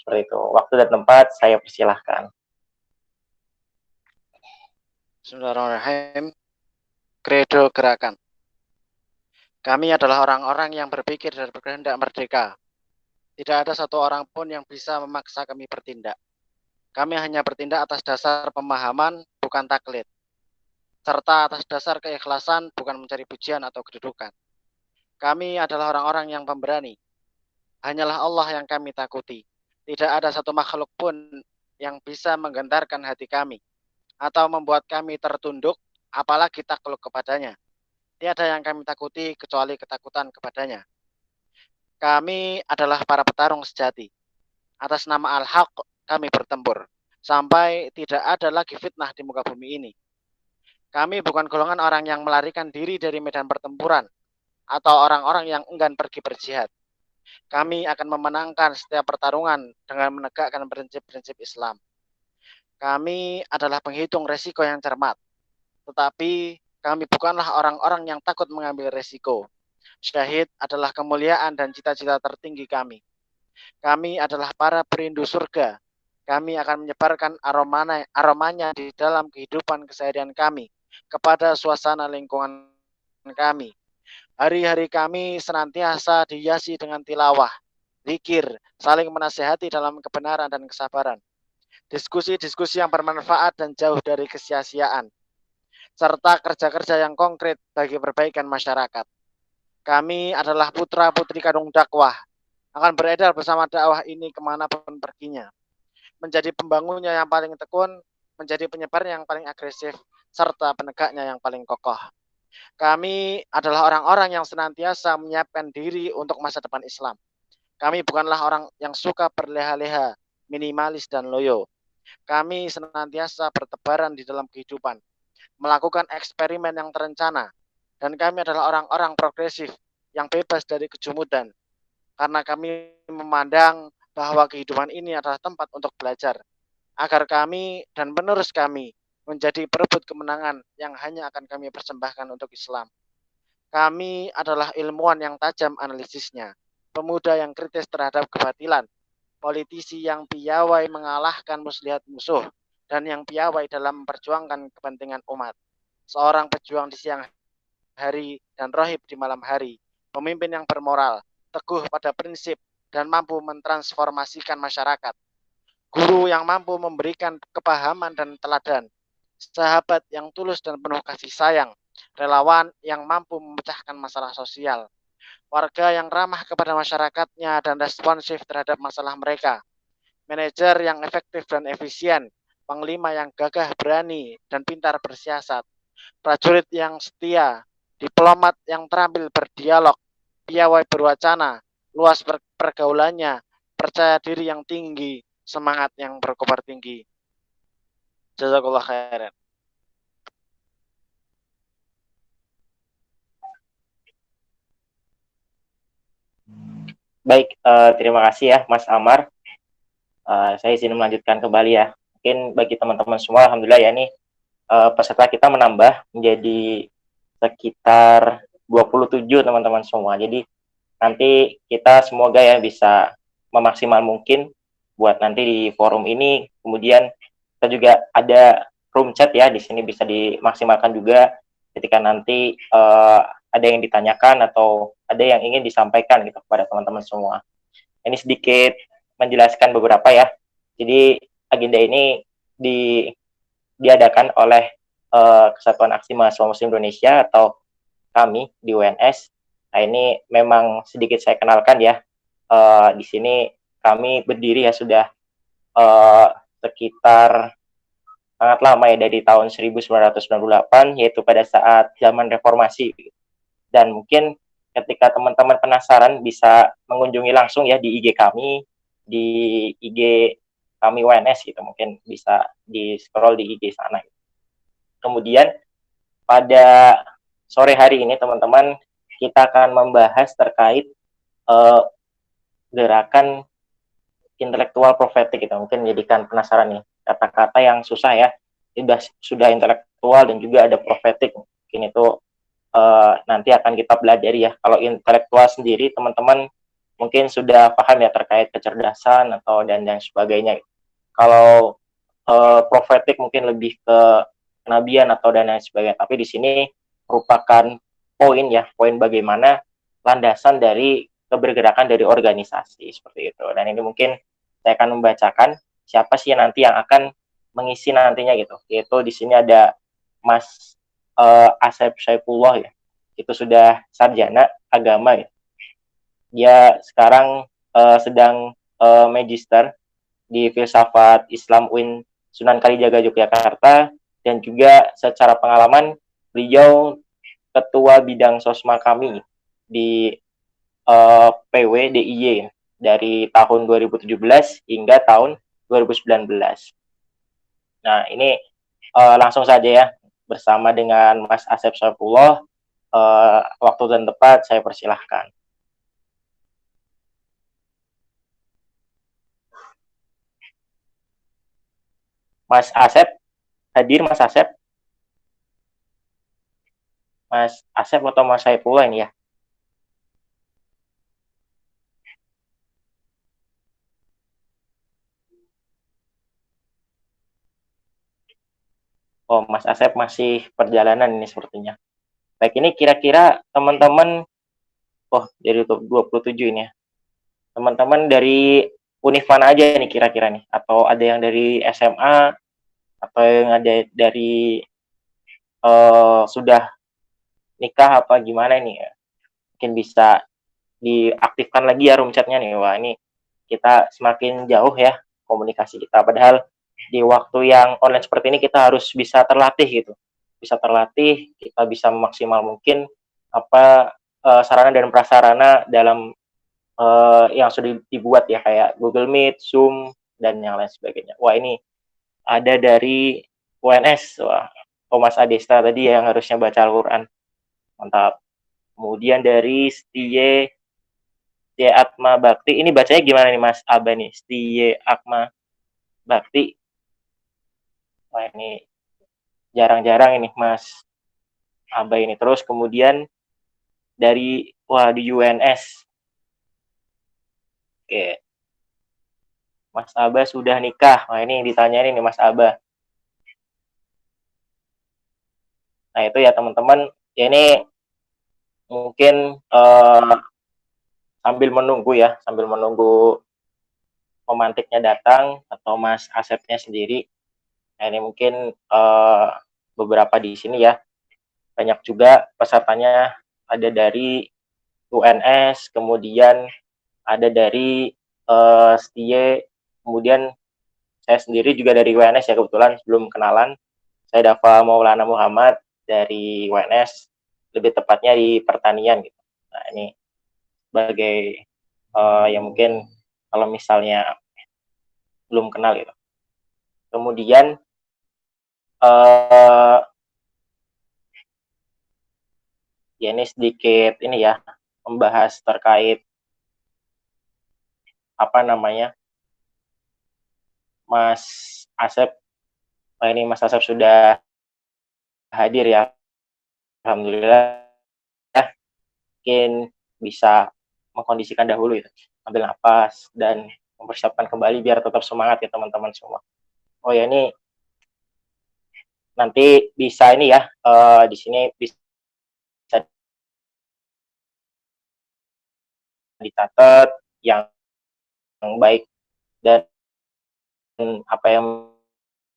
Seperti itu. Waktu dan tempat saya persilahkan. Bismillahirrahmanirrahim. Kredo gerakan. Kami adalah orang-orang yang berpikir dan berkehendak merdeka. Tidak ada satu orang pun yang bisa memaksa kami bertindak. Kami hanya bertindak atas dasar pemahaman, bukan taklid. Serta atas dasar keikhlasan, bukan mencari pujian atau kedudukan. Kami adalah orang-orang yang pemberani. Hanyalah Allah yang kami takuti. Tidak ada satu makhluk pun yang bisa menggentarkan hati kami atau membuat kami tertunduk, apalagi takluk kepadanya. Tiada yang kami takuti kecuali ketakutan kepadanya. Kami adalah para petarung sejati. Atas nama Al-Haq kami bertempur sampai tidak ada lagi fitnah di muka bumi ini. Kami bukan golongan orang yang melarikan diri dari medan pertempuran atau orang-orang yang enggan pergi berjihad. Kami akan memenangkan setiap pertarungan dengan menegakkan prinsip-prinsip Islam. Kami adalah penghitung resiko yang cermat, tetapi kami bukanlah orang-orang yang takut mengambil resiko. Syahid adalah kemuliaan dan cita-cita tertinggi kami. Kami adalah para perindu surga. Kami akan menyebarkan aromanya di dalam kehidupan keseharian kami kepada suasana lingkungan kami. Hari-hari kami senantiasa dihiasi dengan tilawah, zikir, saling menasehati dalam kebenaran dan kesabaran. Diskusi-diskusi yang bermanfaat dan jauh dari kesia-siaan, serta kerja-kerja yang konkret bagi perbaikan masyarakat. Kami adalah putra-putri kandung dakwah, akan beredar bersama dakwah ini kemanapun perginya. Menjadi pembangunnya yang paling tekun, menjadi penyebarnya yang paling agresif, serta penegaknya yang paling kokoh. Kami adalah orang-orang yang senantiasa menyiapkan diri untuk masa depan Islam. Kami bukanlah orang yang suka berleha-leha, minimalis dan loyo. Kami senantiasa bertebaran di dalam kehidupan, melakukan eksperimen yang terencana, dan kami adalah orang-orang progresif yang bebas dari kejumudan, karena kami memandang bahwa kehidupan ini adalah tempat untuk belajar, agar kami dan penerus kami menjadi perebut kemenangan yang hanya akan kami persembahkan untuk Islam. Kami adalah ilmuwan yang tajam analisisnya, pemuda yang kritis terhadap kebatilan, politisi yang piawai mengalahkan muslihat musuh, dan yang piawai dalam memperjuangkan kepentingan umat. Seorang pejuang di siang hari dan rohib di malam hari, pemimpin yang bermoral, teguh pada prinsip, dan mampu mentransformasikan masyarakat. Guru yang mampu memberikan kepahaman dan teladan, sahabat yang tulus dan penuh kasih sayang, relawan yang mampu memecahkan masalah sosial, warga yang ramah kepada masyarakatnya dan responsif terhadap masalah mereka, manajer yang efektif dan efisien, panglima yang gagah berani dan pintar bersiasat, prajurit yang setia, diplomat yang terampil berdialog, piawai berwacana, luas pergaulannya, percaya diri yang tinggi, semangat yang berkobar tinggi. Jazakallah khairan. Baik, terima kasih ya Mas Amar. Saya izin melanjutkan kembali ya. Mungkin bagi teman-teman semua, alhamdulillah ya ini peserta kita menambah menjadi sekitar 27 teman-teman semua. Jadi nanti kita semoga ya bisa memaksimal mungkin buat nanti di forum ini. Kemudian kita juga ada room chat ya, di sini bisa dimaksimalkan juga ketika nanti ada yang ditanyakan atau ada yang ingin disampaikan gitu kepada teman-teman semua. Ini sedikit menjelaskan beberapa ya. Jadi agenda ini diadakan oleh Kesatuan Aksi Mahasiswa Muslim Indonesia atau kami di UNS. Nah ini memang sedikit saya kenalkan ya. Di sini kami berdiri ya sudah sekitar sangat lama ya, dari tahun 1998, yaitu pada saat zaman reformasi. Dan mungkin ketika teman-teman penasaran bisa mengunjungi langsung ya di IG kami, di IG kami UNS gitu, mungkin bisa di scroll di IG sana. Kemudian pada sore hari ini teman-teman kita akan membahas terkait gerakan intelektual profetik gitu. Mungkin menjadikan penasaran nih, kata-kata yang susah ya, sudah intelektual dan juga ada profetik. Mungkin itu nanti akan kita pelajari ya. Kalau intelektual sendiri teman-teman mungkin sudah paham ya terkait kecerdasan atau dan sebagainya. Kalau profetik mungkin lebih ke kenabian atau dan lain sebagainya. Tapi di sini merupakan poin bagaimana landasan dari kebergerakan dari organisasi seperti itu. Dan ini mungkin saya akan membacakan siapa sih nanti yang akan mengisi nantinya gitu. Yaitu di sini ada Mas Asep Saifullah ya. Itu sudah sarjana agama ya. Dia sekarang sedang magister di filsafat Islam UIN Sunan Kalijaga Yogyakarta, dan juga secara pengalaman beliau ketua bidang sosma kami di PW DIY dari tahun 2017 hingga tahun 2019. Nah, ini langsung saja ya bersama dengan Mas Asep Saifullah. Waktu dan tepat saya persilahkan. Mas Asep, hadir Mas Asep? Mas Asep atau Mas Saifullah ini ya? Oh, Mas Asep masih perjalanan ini sepertinya. Baik, ini kira-kira teman-teman, oh dari 27 ini ya. Teman-teman dari univ mana aja nih kira-kira nih? Atau ada yang dari SMA, atau yang ada dari sudah nikah apa gimana nih ya? Mungkin bisa diaktifkan lagi ya room chatnya nih. Wah, ini kita semakin jauh ya komunikasi kita. Padahal di waktu yang online seperti ini kita harus bisa terlatih gitu. Bisa terlatih, kita bisa memaksimal mungkin apa sarana dan prasarana dalam yang sudah dibuat ya, kayak Google Meet, Zoom, dan yang lain sebagainya. Wah, ini ada dari UNS, wah, Thomas Adesta tadi yang harusnya baca Al-Quran. Mantap. Kemudian dari Stie Atma Bakti, ini bacanya gimana nih Mas Aba nih? Stie Atma Bakti. Wah, ini jarang-jarang ini Mas Aba ini. Terus kemudian dari, wah, di UNS. Oke. Mas Aba sudah nikah. Wah, ini yang ditanyain nih Mas Aba. Nah, itu ya teman-teman. Ya, ini mungkin sambil menunggu pemantiknya datang atau Mas Asepnya sendiri. Nah, ini mungkin beberapa di sini ya. Banyak juga pesertanya, ada dari UNS, kemudian ada dari STIE, kemudian saya sendiri juga dari UNS ya, kebetulan sebelum kenalan. Saya Dava Maulana Muhammad dari UNS, lebih tepatnya di pertanian gitu. Nah, ini sebagai yang mungkin kalau misalnya belum kenal gitu. Kemudian ya ini sedikit ini ya, membahas terkait apa namanya, Mas Asep. Nah, ini Mas Asep sudah hadir ya, alhamdulillah. Mungkin bisa mengkondisikan dahulu ya, ambil nafas dan mempersiapkan kembali biar tetap semangat ya teman-teman semua. Oh ya, ini nanti bisa ini ya, di sini bisa dicatat yang baik dan apa yang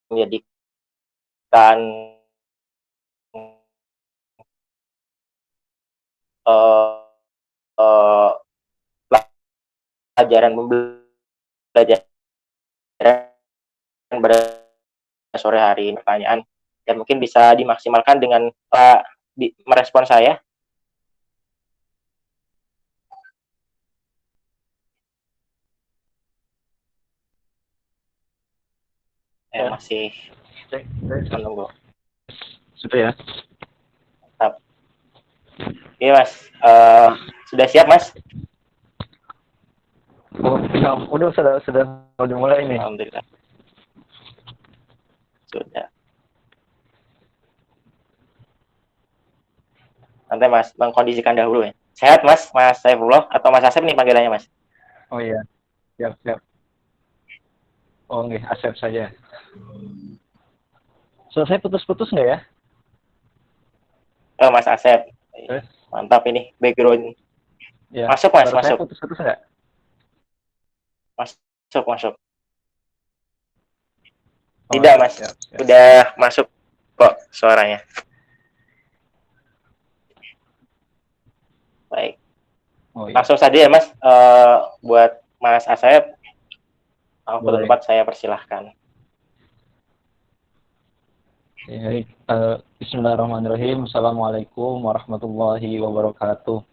menjadikan uh, uh, pelajaran pembelajaran pada sore hari ini, pertanyaan, dan mungkin bisa dimaksimalkan dengan merespon saya. Masih menunggu. Sudah ya? Mantap. Oke Mas, sudah siap Mas? Oh, sudah mulai nih. Alhamdulillah. Sudah. Nanti Mas mengkondisikan dahulu ya. Sehat Mas, Mas Saifullah atau Mas Asep nih panggilannya Mas? Oh iya, siap, siap. Oh nggih, Asep saja. Selesai putus-putus nggak ya? Oh Mas Asep, Terus, mantap ini background. ya, Masuk Mas, suara saya masuk, putus-putus nggak? masuk, masuk. Oh Tidak iya, Mas, siap, siap. udah masuk kok suaranya. Baik, Oh iya, langsung saja ya Mas. Buat Mas Asep, aku boleh. tempat saya persilahkan. Ya, baik. Bismillahirrahmanirrahim. Assalamualaikum warahmatullahi wabarakatuh.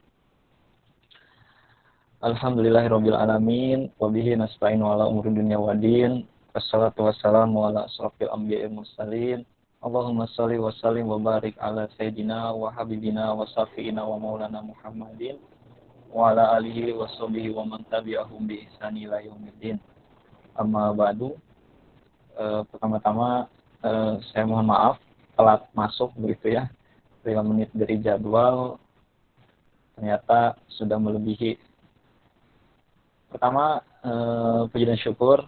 Alhamdulillahirabbil alamin wa bihi nasta'inu ala umuri dunya waddin. Wassalatu wassalamu ala asrofil anbiya'i mursalin. Allahumma shalli wa sallim wa barik ala sayyidina wa habibina wa safiina wa maulana Muhammadin wa ala alihi wa sahbihi wa man tabi'ahum bi ihsani ila yaumiddin. Amma ba'du. Pertama-tama saya mohon maaf telat masuk begitu ya. 5 menit dari jadwal ternyata sudah melebihi. Pertama, puji dan syukur.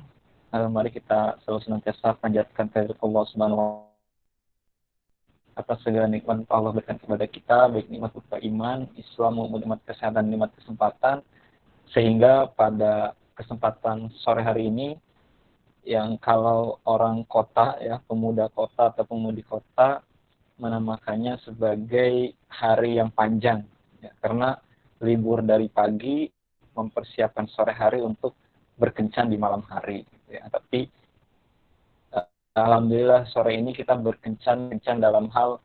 Mari kita selalu senantiasa panjatkan kehadirat Allah Subhanahu wa Ta'ala atas segala nikmat Allah berikan kepada kita, baik nikmat berupa iman, Islam maupun nikmat kesehatan, nikmat kesempatan, sehingga pada kesempatan sore hari ini, yang kalau orang kota ya, pemuda kota atau pemudi kota menamakannya sebagai hari yang panjang, ya, karena libur dari pagi mempersiapkan sore hari untuk berkencan di malam hari, gitu ya. Tapi alhamdulillah sore ini kita berkencan dalam hal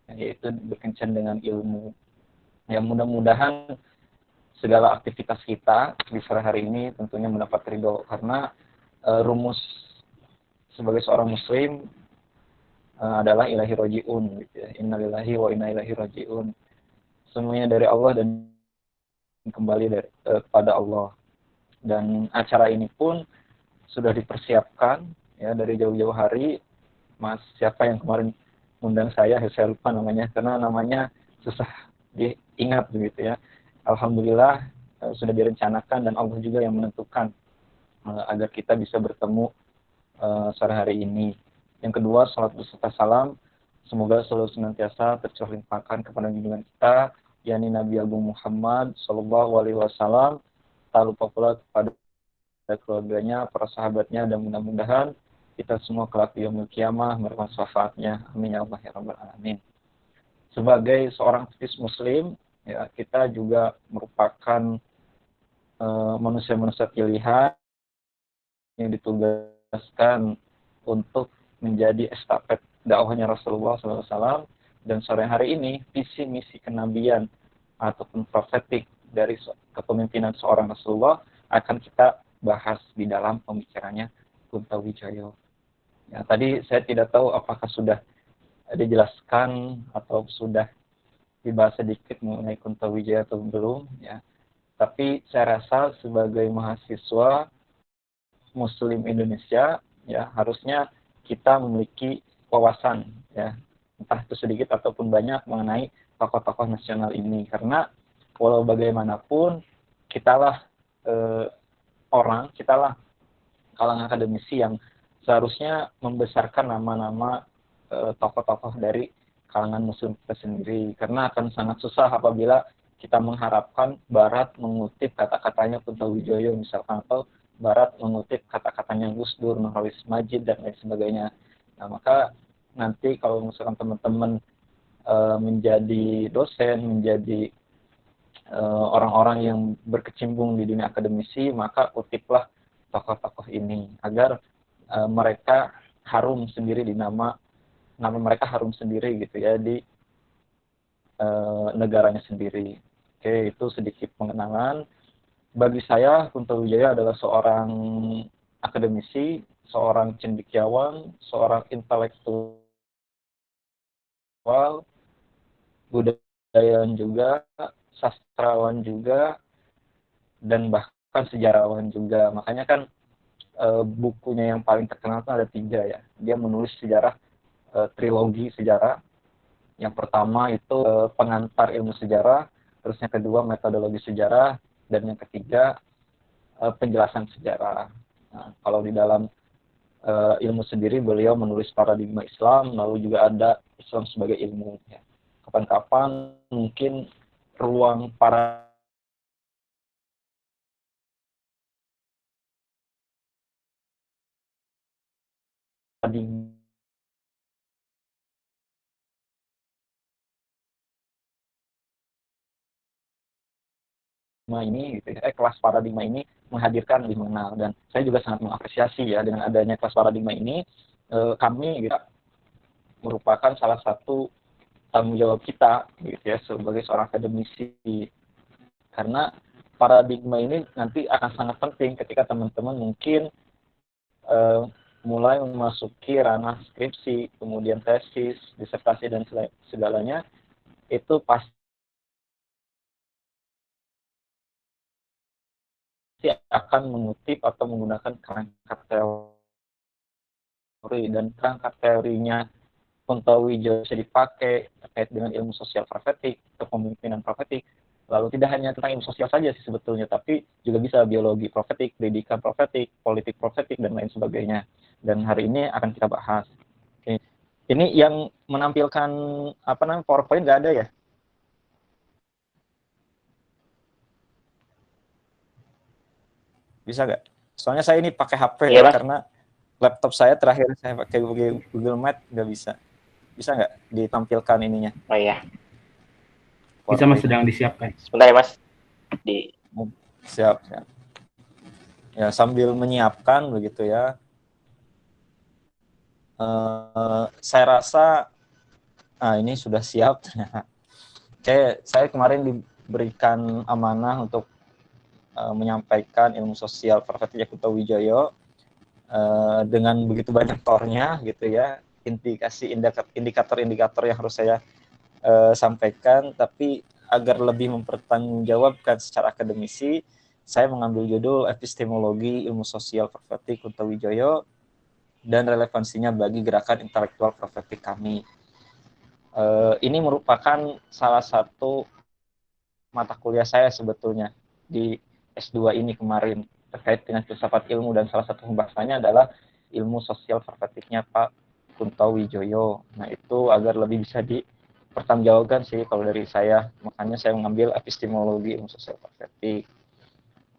yaitu berkencan dengan ilmu. Ya mudah-mudahan segala aktivitas kita di sore hari ini tentunya mendapat ridho, karena rumus sebagai seorang muslim adalah ilahi rojiun, gitu ya. Innalillahi wa inna ilaihi rojiun. Semuanya dari Allah dan kembali kepada Allah. Dan acara ini pun sudah dipersiapkan ya dari jauh-jauh hari. Mas siapa yang kemarin undang saya lupa namanya karena namanya susah diingat begitu ya. Alhamdulillah sudah direncanakan dan Allah juga yang menentukan agar kita bisa bertemu sore hari ini. Yang kedua, salat beserta salam semoga selalu senantiasa tercurah limpahkan kepada junjungan kita, yakni Nabi Agung Muhammad Shallallahu Alaihi Wasallam, tak lupa pula kepada keluarganya, para sahabatnya, dan mudah-mudahan kita semua kelak di yaumul qiyamah menerima syafaatnya. Amin ya Allah ya rabbal alamin. Sebagai seorang aktivis muslim, ya kita juga merupakan manusia-manusia pilihan yang ditugaskan untuk menjadi estafet dakwahnya Rasulullah SAW. Dan sore hari ini visi misi kenabian ataupun profetik dari kepemimpinan seorang Rasulullah akan kita bahas di dalam pembicaranya Kunto Wijoyo. Ya, tadi saya tidak tahu apakah sudah dijelaskan atau sudah dibahas sedikit mengenai Kunto Wijoyo atau belum, ya. Tapi saya rasa sebagai mahasiswa Muslim Indonesia, ya harusnya kita memiliki wawasan, ya entah itu sedikit ataupun banyak mengenai tokoh-tokoh nasional ini, karena walau bagaimanapun kitalah kitalah kalangan akademisi yang seharusnya membesarkan nama-nama tokoh-tokoh dari kalangan Muslim kita sendiri, karena akan sangat susah apabila kita mengharapkan Barat mengutip kata-katanya Kunto Wijoyo misalkan, atau Barat mengutip kata-katanya Gus Dur, Nurholis Majid, dan lain sebagainya. Nah, maka nanti kalau misalkan teman-teman menjadi dosen, menjadi orang-orang yang berkecimpung di dunia akademisi, maka kutiplah tokoh-tokoh ini agar mereka harum sendiri di nama mereka harum sendiri gitu ya di negaranya sendiri. Oke, itu sedikit pengenalan. Bagi saya, Kunto Wijoyo adalah seorang akademisi, seorang cendekiawan, seorang intelektual, budayawan juga, sastrawan juga, dan bahkan sejarawan juga. Makanya kan bukunya yang paling terkenal itu ada 3 ya. Dia menulis sejarah, trilogi sejarah. Yang pertama itu Pengantar Ilmu Sejarah, terus yang kedua metodologi sejarah, dan yang ketiga penjelasan sejarah. Nah, kalau di dalam ilmu sendiri beliau menulis paradigma Islam, lalu juga ada Islam sebagai ilmu. Ya. Kapan-kapan mungkin ruang paradigma ini, gitu ya, kelas paradigma ini menghadirkan di mana, dan saya juga sangat mengapresiasi ya dengan adanya kelas paradigma ini, kami gitu, merupakan salah satu tanggung jawab kita gitu ya sebagai seorang akademisi, karena paradigma ini nanti akan sangat penting ketika teman-teman mungkin mulai memasuki ranah skripsi, kemudian tesis, disertasi dan segalanya, itu pasti akan mengutip atau menggunakan kerangka teori, dan kerangka teorinya Kuntowijoyo bisa dipakai terkait dengan ilmu sosial profetik, kepemimpinan profetik. Lalu tidak hanya tentang ilmu sosial saja sih sebetulnya, tapi juga bisa biologi profetik, pendidikan profetik, politik profetik, dan lain sebagainya. Dan hari ini akan kita bahas. Oke. Ini yang menampilkan PowerPoint nggak ada ya? Bisa nggak? Soalnya saya ini pakai HP ya, karena laptop saya terakhir saya pakai Google Meet nggak bisa. Bisa nggak ditampilkan ininya? Oh iya. Bisa Mas, sedang disiapkan. Sebentar ya Mas. Siap. Ya, sambil menyiapkan begitu ya. Saya rasa ini sudah siap. Oke, saya kemarin diberikan amanah untuk menyampaikan ilmu sosial profetik Kuntowijoyo dengan begitu banyak tornya gitu ya, indikator-indikator yang harus saya sampaikan, tapi agar lebih mempertanggungjawabkan secara akademisi, saya mengambil judul Epistemologi Ilmu Sosial Profetik Kuntowijoyo dan relevansinya bagi gerakan intelektual profetik kami. Ini merupakan salah satu mata kuliah saya sebetulnya di S2 ini kemarin terkait dengan filsafat ilmu, dan salah satu pembahasannya adalah ilmu sosial profetiknya Pak Kuntowijoyo. Nah, itu agar lebih bisa dipertanggungjawabkan sih kalau dari saya, makanya saya mengambil epistemologi ilmu sosial profetik.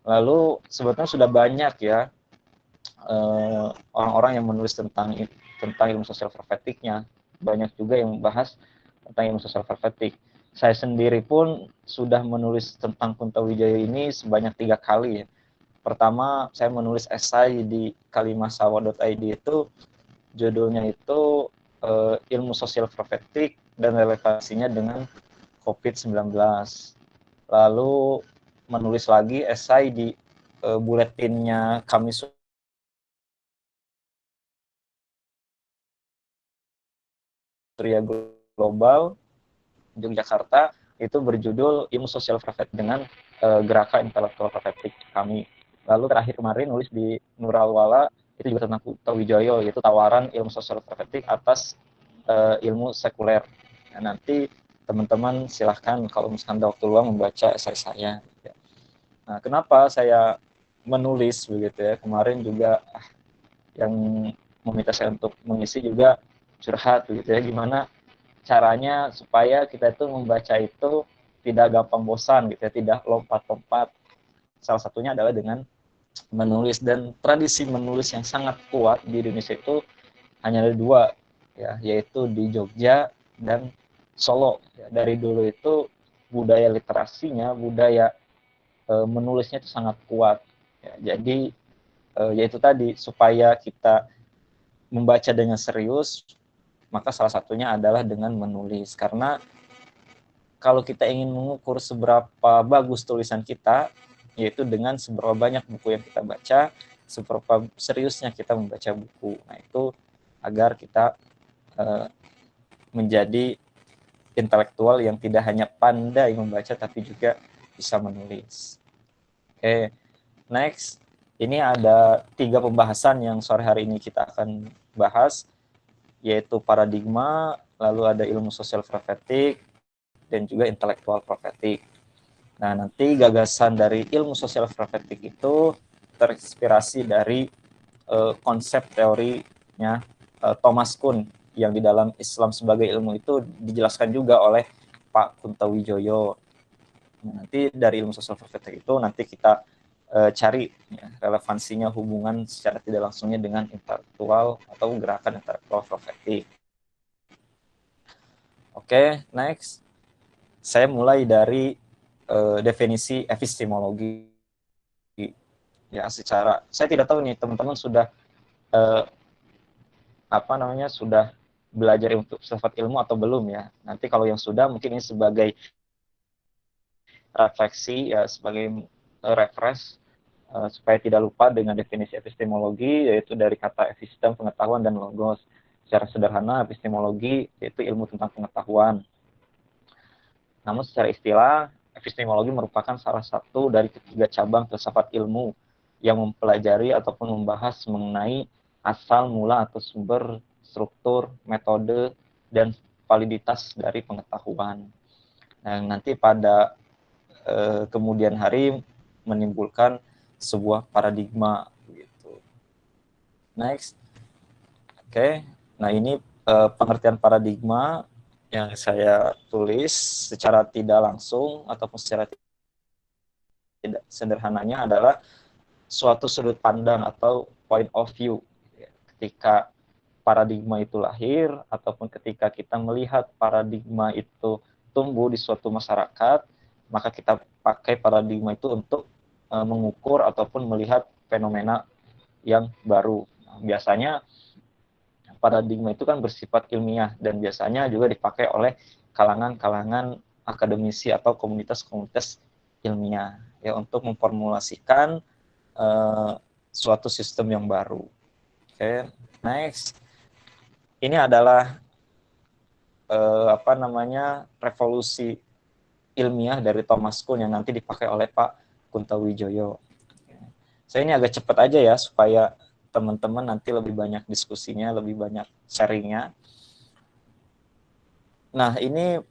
Lalu sebetulnya sudah banyak ya orang-orang yang menulis tentang ilmu sosial profetiknya, banyak juga yang membahas tentang ilmu sosial profetik. Saya sendiri pun sudah menulis tentang Kuntowijoyo ini sebanyak 3 kali ya. Pertama, saya menulis esai di kalimasawa.id, itu judulnya itu ilmu sosial profetik dan relevansinya dengan COVID-19. Lalu menulis lagi esai di buletinnya kami Surya Global Yogyakarta, itu berjudul ilmu sosial profetik dengan gerakan intelektual profetik kami. Lalu terakhir kemarin nulis di Nurul Wala, itu juga tentang Kuntowijoyo, yaitu tawaran ilmu sosial profetik atas ilmu sekuler. Nah, nanti teman-teman silahkan kalau misalkan ada waktu luang membaca esai saya. Nah, kenapa saya menulis begitu ya? Kemarin juga yang meminta saya untuk mengisi juga curhat begitu ya, gimana caranya supaya kita itu membaca itu tidak gampang bosan gitu ya, tidak lompat-lompat. Salah satunya adalah dengan menulis, dan tradisi menulis yang sangat kuat di Indonesia itu hanya ada 2 ya, yaitu di Jogja dan Solo. Ya, dari dulu itu budaya literasinya, budaya menulisnya itu sangat kuat. Ya, jadi yaitu tadi, supaya kita membaca dengan serius, maka salah satunya adalah dengan menulis. Karena kalau kita ingin mengukur seberapa bagus tulisan kita, yaitu dengan seberapa banyak buku yang kita baca, seberapa seriusnya kita membaca buku. Nah, itu agar kita menjadi intelektual yang tidak hanya pandai membaca, tapi juga bisa menulis. Oke, next. Ini ada 3 pembahasan yang sore hari ini kita akan bahas, yaitu paradigma, lalu ada ilmu sosial profetik, dan juga intelektual profetik. Nah, nanti gagasan dari ilmu sosial praktik itu terinspirasi dari konsep teorinya Thomas Kuhn yang di dalam Islam sebagai ilmu itu dijelaskan juga oleh Pak Kuntawijoyo. Nah, nanti dari ilmu sosial praktik itu nanti kita cari ya, relevansinya hubungan secara tidak langsungnya dengan intelektual atau gerakan intelektual profetik. Oke, next. Saya mulai dari definisi epistemologi. Ya, secara saya tidak tahu nih teman-teman sudah sudah belajar untuk filsafat ilmu atau belum ya. Nanti kalau yang sudah mungkin ini sebagai refleksi ya, sebagai refresh supaya tidak lupa dengan definisi epistemologi, yaitu dari kata epistem, pengetahuan, dan logos. Secara sederhana, epistemologi yaitu ilmu tentang pengetahuan. Namun secara istilah, epistemologi merupakan salah satu dari ketiga cabang filsafat ilmu yang mempelajari ataupun membahas mengenai asal mula atau sumber, struktur, metode, dan validitas dari pengetahuan. Nah, nanti pada kemudian hari menimbulkan sebuah paradigma gitu. Next. Oke. Nah, ini pengertian paradigma yang saya tulis secara tidak langsung ataupun secara tidak sederhananya adalah suatu sudut pandang atau point of view ketika paradigma itu lahir ataupun ketika kita melihat paradigma itu tumbuh di suatu masyarakat, maka kita pakai paradigma itu untuk mengukur ataupun melihat fenomena yang baru. Nah, biasanya paradigma itu kan bersifat ilmiah dan biasanya juga dipakai oleh kalangan-kalangan akademisi atau komunitas-komunitas ilmiah ya untuk memformulasikan suatu sistem yang baru. Oke, next. Ini adalah revolusi ilmiah dari Thomas Kuhn yang nanti dipakai oleh Pak Kuntawijoyo. Saya ini agak cepat aja ya supaya teman-teman nanti lebih banyak diskusinya, lebih banyak sharingnya. Nah, ini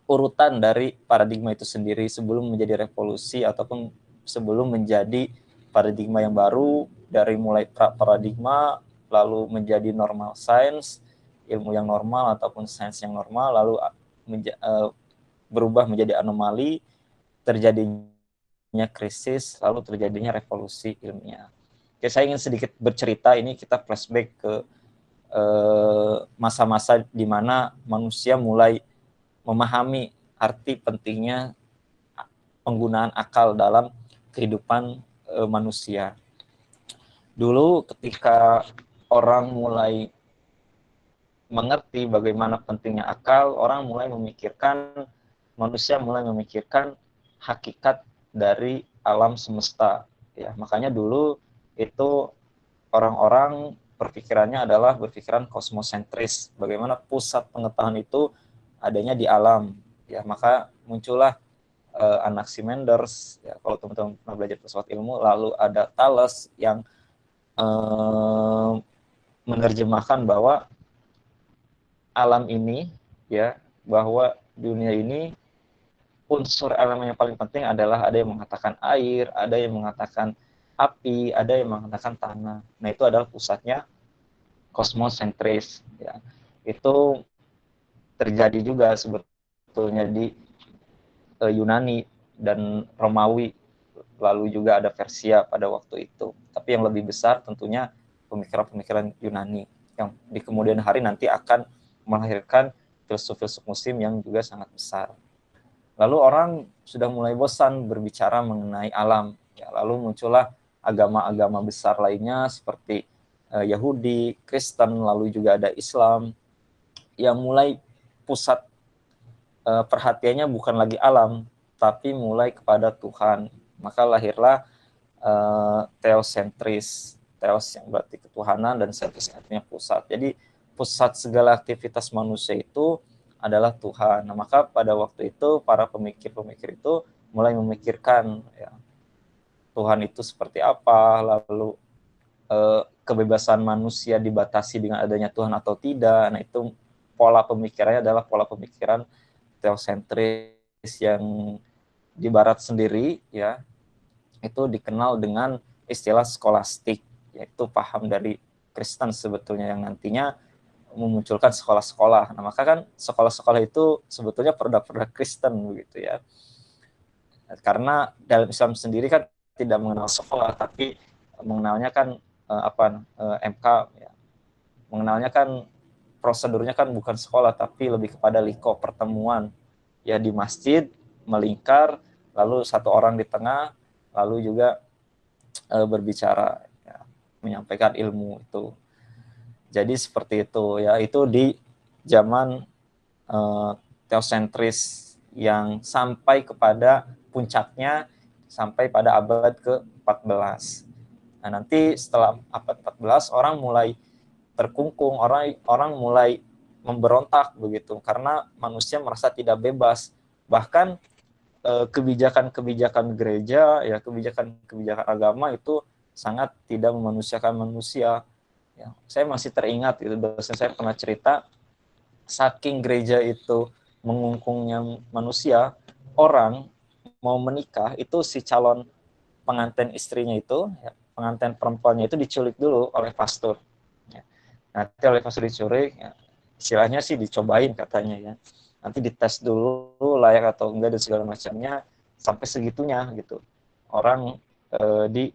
urutan dari paradigma itu sendiri sebelum menjadi revolusi ataupun sebelum menjadi paradigma yang baru, dari mulai paradigma lalu menjadi normal science, ilmu yang normal ataupun sains yang normal, lalu berubah menjadi anomali, terjadinya krisis, lalu terjadinya revolusi ilmiah. Oke, saya ingin sedikit bercerita, ini kita flashback ke masa-masa di mana manusia mulai memahami arti pentingnya penggunaan akal dalam kehidupan manusia. Dulu ketika orang mulai mengerti bagaimana pentingnya akal, manusia mulai memikirkan hakikat dari alam semesta. Ya, makanya dulu itu orang-orang berpikirannya adalah berpikiran kosmosentris, bagaimana pusat pengetahuan itu adanya di alam. Ya, maka muncullah Anaximenes, ya, kalau teman-teman pernah belajar filsafat ilmu, lalu ada Thales yang menerjemahkan bahwa alam ini, ya, bahwa dunia ini unsur elemen yang paling penting adalah ada yang mengatakan air, ada yang mengatakan api, ada yang mengatakan tanah. Nah, itu adalah pusatnya kosmosentris. Ya. Itu terjadi juga sebetulnya di Yunani dan Romawi, lalu juga ada Persia pada waktu itu. Tapi yang lebih besar tentunya pemikiran-pemikiran Yunani yang di kemudian hari nanti akan melahirkan filsuf-filsuf Muslim yang juga sangat besar. Lalu orang sudah mulai bosan berbicara mengenai alam. Ya, lalu muncullah agama-agama besar lainnya seperti Yahudi, Kristen, lalu juga ada Islam yang mulai pusat perhatiannya bukan lagi alam, tapi mulai kepada Tuhan. Maka lahirlah teosentris, teos yang berarti ketuhanan dan sentris artinya pusat. Jadi pusat segala aktivitas manusia itu adalah Tuhan. Nah, maka pada waktu itu para pemikir-pemikir itu mulai memikirkan ya, Tuhan itu seperti apa, lalu kebebasan manusia dibatasi dengan adanya Tuhan atau tidak. Nah, itu pola pemikirannya adalah pola pemikiran teosentris yang di barat sendiri ya itu dikenal dengan istilah skolastik, yaitu paham dari Kristen sebetulnya yang nantinya memunculkan sekolah-sekolah. Nah, maka kan sekolah-sekolah itu sebetulnya produk-produk Kristen begitu ya. Karena dalam Islam sendiri kan tidak mengenal sekolah, tapi mengenalnya kan MK ya. Mengenalnya kan prosedurnya kan bukan sekolah, tapi lebih kepada liko, pertemuan ya di masjid, melingkar, lalu satu orang di tengah, lalu juga berbicara ya, menyampaikan ilmu itu. Jadi seperti itu ya, itu di zaman teosentris yang sampai kepada puncaknya sampai pada abad ke-14. Nah, nanti setelah abad 14 orang mulai terkungkung, orang mulai memberontak begitu karena manusia merasa tidak bebas. Bahkan kebijakan-kebijakan gereja ya, kebijakan-kebijakan agama itu sangat tidak memanusiakan manusia. Ya, saya masih teringat itu, dosen saya pernah cerita, saking gereja itu mengungkungnya manusia, orang mau menikah itu si calon pengantin istrinya itu, ya, pengantin perempuannya itu diculik dulu oleh pastor. Ya. Nanti oleh pastor diculik, ya, istilahnya sih dicobain katanya ya. Nanti dites dulu layak atau enggak dan segala macamnya, sampai segitunya gitu. Orang di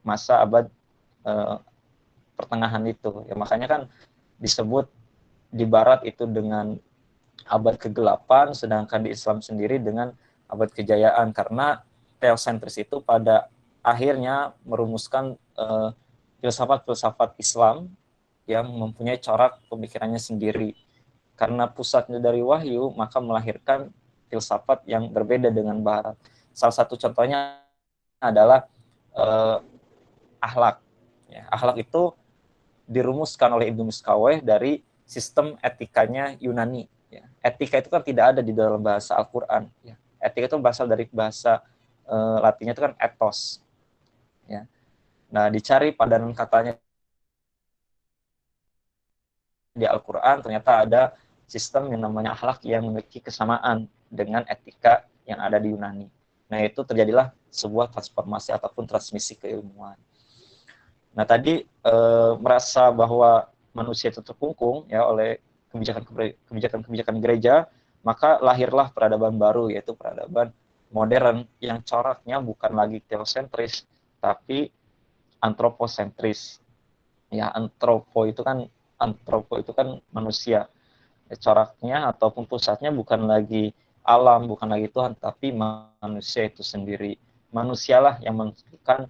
masa abad pertengahan itu. Ya makanya kan disebut di barat itu dengan abad ke-8, sedangkan di Islam sendiri dengan abad kejayaan, karena teosentris itu pada akhirnya merumuskan filsafat-filsafat Islam yang mempunyai corak pemikirannya sendiri. Karena pusatnya dari wahyu, maka melahirkan filsafat yang berbeda dengan barat. Salah satu contohnya adalah akhlak. Ya, akhlak itu dirumuskan oleh Ibnu Miskaweh dari sistem etikanya Yunani. Ya. Etika itu kan tidak ada di dalam bahasa Al-Quran. Ya. Etika itu berasal dari bahasa Latinnya itu kan ethos. Ya. Nah, dicari padanan katanya di Al-Quran, ternyata ada sistem yang namanya akhlak yang memiliki kesamaan dengan etika yang ada di Yunani. Nah, itu terjadilah sebuah transformasi ataupun transmisi keilmuan. Nah, tadi merasa bahwa manusia itu terkungkung ya oleh kebijakan-kebijakan gereja, maka lahirlah peradaban baru, yaitu peradaban modern yang coraknya bukan lagi teosentris, tapi antroposentris. Ya, antropo itu kan manusia. Ya, coraknya ataupun pusatnya bukan lagi alam, bukan lagi Tuhan, tapi manusia itu sendiri. Manusialah yang menentukan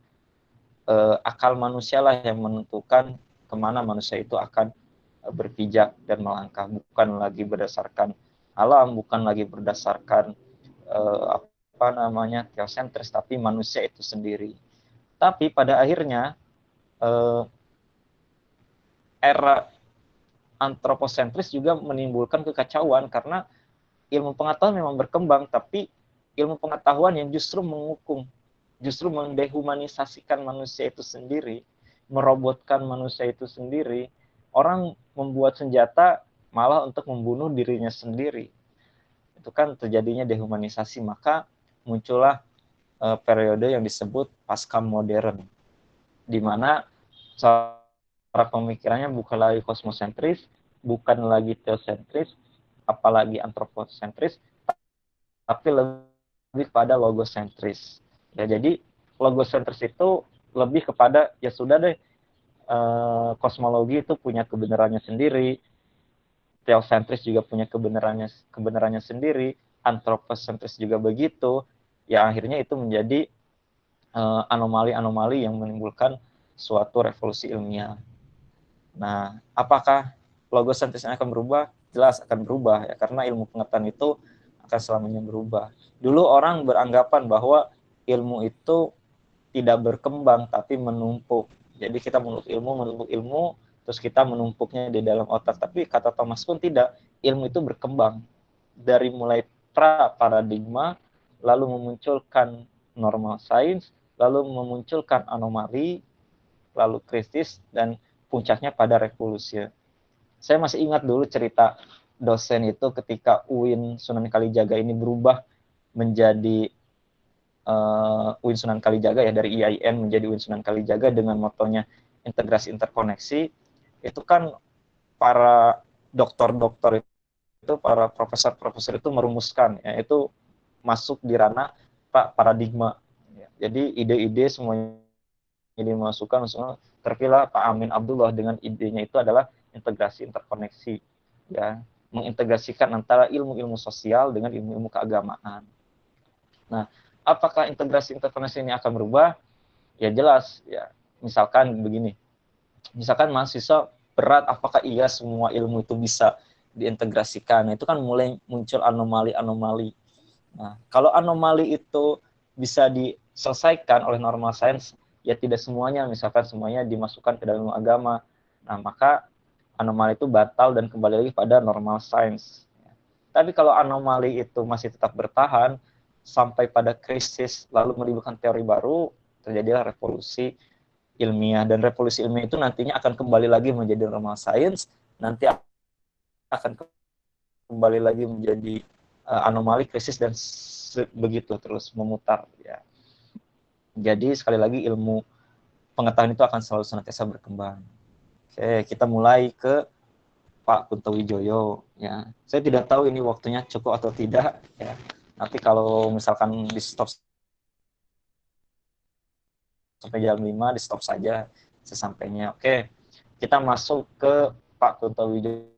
akal manusialah yang menentukan kemana manusia itu akan berpijak dan melangkah, bukan lagi berdasarkan alam, bukan lagi berdasarkan teosentris, tapi manusia itu sendiri. Tapi pada akhirnya era antroposentris juga menimbulkan kekacauan karena ilmu pengetahuan memang berkembang, tapi ilmu pengetahuan yang justru mengukung, justru mendehumanisasikan manusia itu sendiri, merobotkan manusia itu sendiri. Orang membuat senjata malah untuk membunuh dirinya sendiri. Itu kan terjadinya dehumanisasi, maka muncullah periode yang disebut pasca modern, di mana cara pemikirannya bukan lagi kosmosentris, bukan lagi teosentris, apalagi antroposentris, tapi lebih pada logosentris. Ya, jadi logosentris itu lebih kepada ya sudah deh, kosmologi itu punya kebenarannya sendiri, teosentris juga punya kebenarannya sendiri, antroposentris juga begitu. Ya akhirnya itu menjadi anomali-anomali yang menimbulkan suatu revolusi ilmiah. Nah, apakah logosentris akan berubah? Jelas akan berubah ya, karena ilmu pengetahuan itu akan selamanya berubah. Dulu orang beranggapan bahwa ilmu itu tidak berkembang tapi menumpuk. Jadi kita menumpuk ilmu, terus kita menumpuknya di dalam otak. Tapi kata Thomas Kuhn tidak, ilmu itu berkembang dari mulai pra paradigma, lalu memunculkan normal science, lalu memunculkan anomali, lalu kritis, dan puncaknya pada revolusi. Saya masih ingat dulu cerita dosen itu ketika UIN Sunan Kalijaga ini berubah menjadi UIN Sunan Kalijaga ya, dari IAIN menjadi UIN Sunan Kalijaga dengan motonya integrasi interkoneksi, itu kan para doktor-doktor itu, para profesor-profesor itu merumuskan, ya, itu masuk di ranah paradigma. Jadi ide-ide semuanya dimasukkan, terpilih Pak Amin Abdullah dengan idenya itu adalah integrasi interkoneksi, ya, mengintegrasikan antara ilmu-ilmu sosial dengan ilmu-ilmu keagamaan. Nah, apakah integrasi interkoneksi ini akan berubah? Ya jelas, ya. Misalkan begini, misalkan mahasiswa berat, apakah iya semua ilmu itu bisa diintegrasikan? Itu kan mulai muncul anomali-anomali. Nah, kalau anomali itu bisa diselesaikan oleh normal sains, ya tidak semuanya, misalkan semuanya dimasukkan ke dalam agama. Nah, maka anomali itu batal dan kembali lagi pada normal sains. Tapi kalau anomali itu masih tetap bertahan sampai pada krisis, lalu menimbulkan teori baru, terjadilah revolusi ilmiah. Dan revolusi ilmiah itu nantinya akan kembali lagi menjadi normal sains, nanti akan kembali lagi menjadi anomali, krisis, dan begitu terus memutar, ya. Jadi sekali lagi ilmu pengetahuan itu akan selalu senantiasa berkembang. Oke, kita mulai ke Pak Kunto Wijoyo, ya. Saya tidak tahu ini waktunya cukup atau tidak, ya. Nanti kalau misalkan di stop sampai jam 5, di stop saja sesampainya. Oke, kita masuk ke Pak Kunto Wijoyo.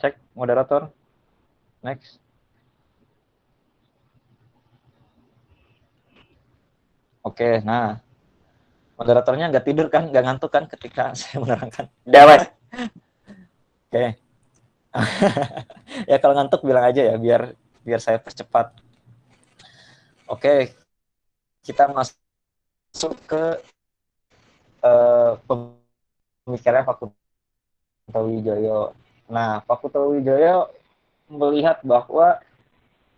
Cek moderator. Next. Oke, nah moderatornya nggak tidur kan, nggak ngantuk kan ketika saya menerangkan? Udah, Mas. Oke. Ya kalau ngantuk bilang aja ya, biar saya percepat. Oke, kita masuk ke pemikirannya Pak Kunto Wijoyo. Nah, Pak Kunto Wijoyo melihat bahwa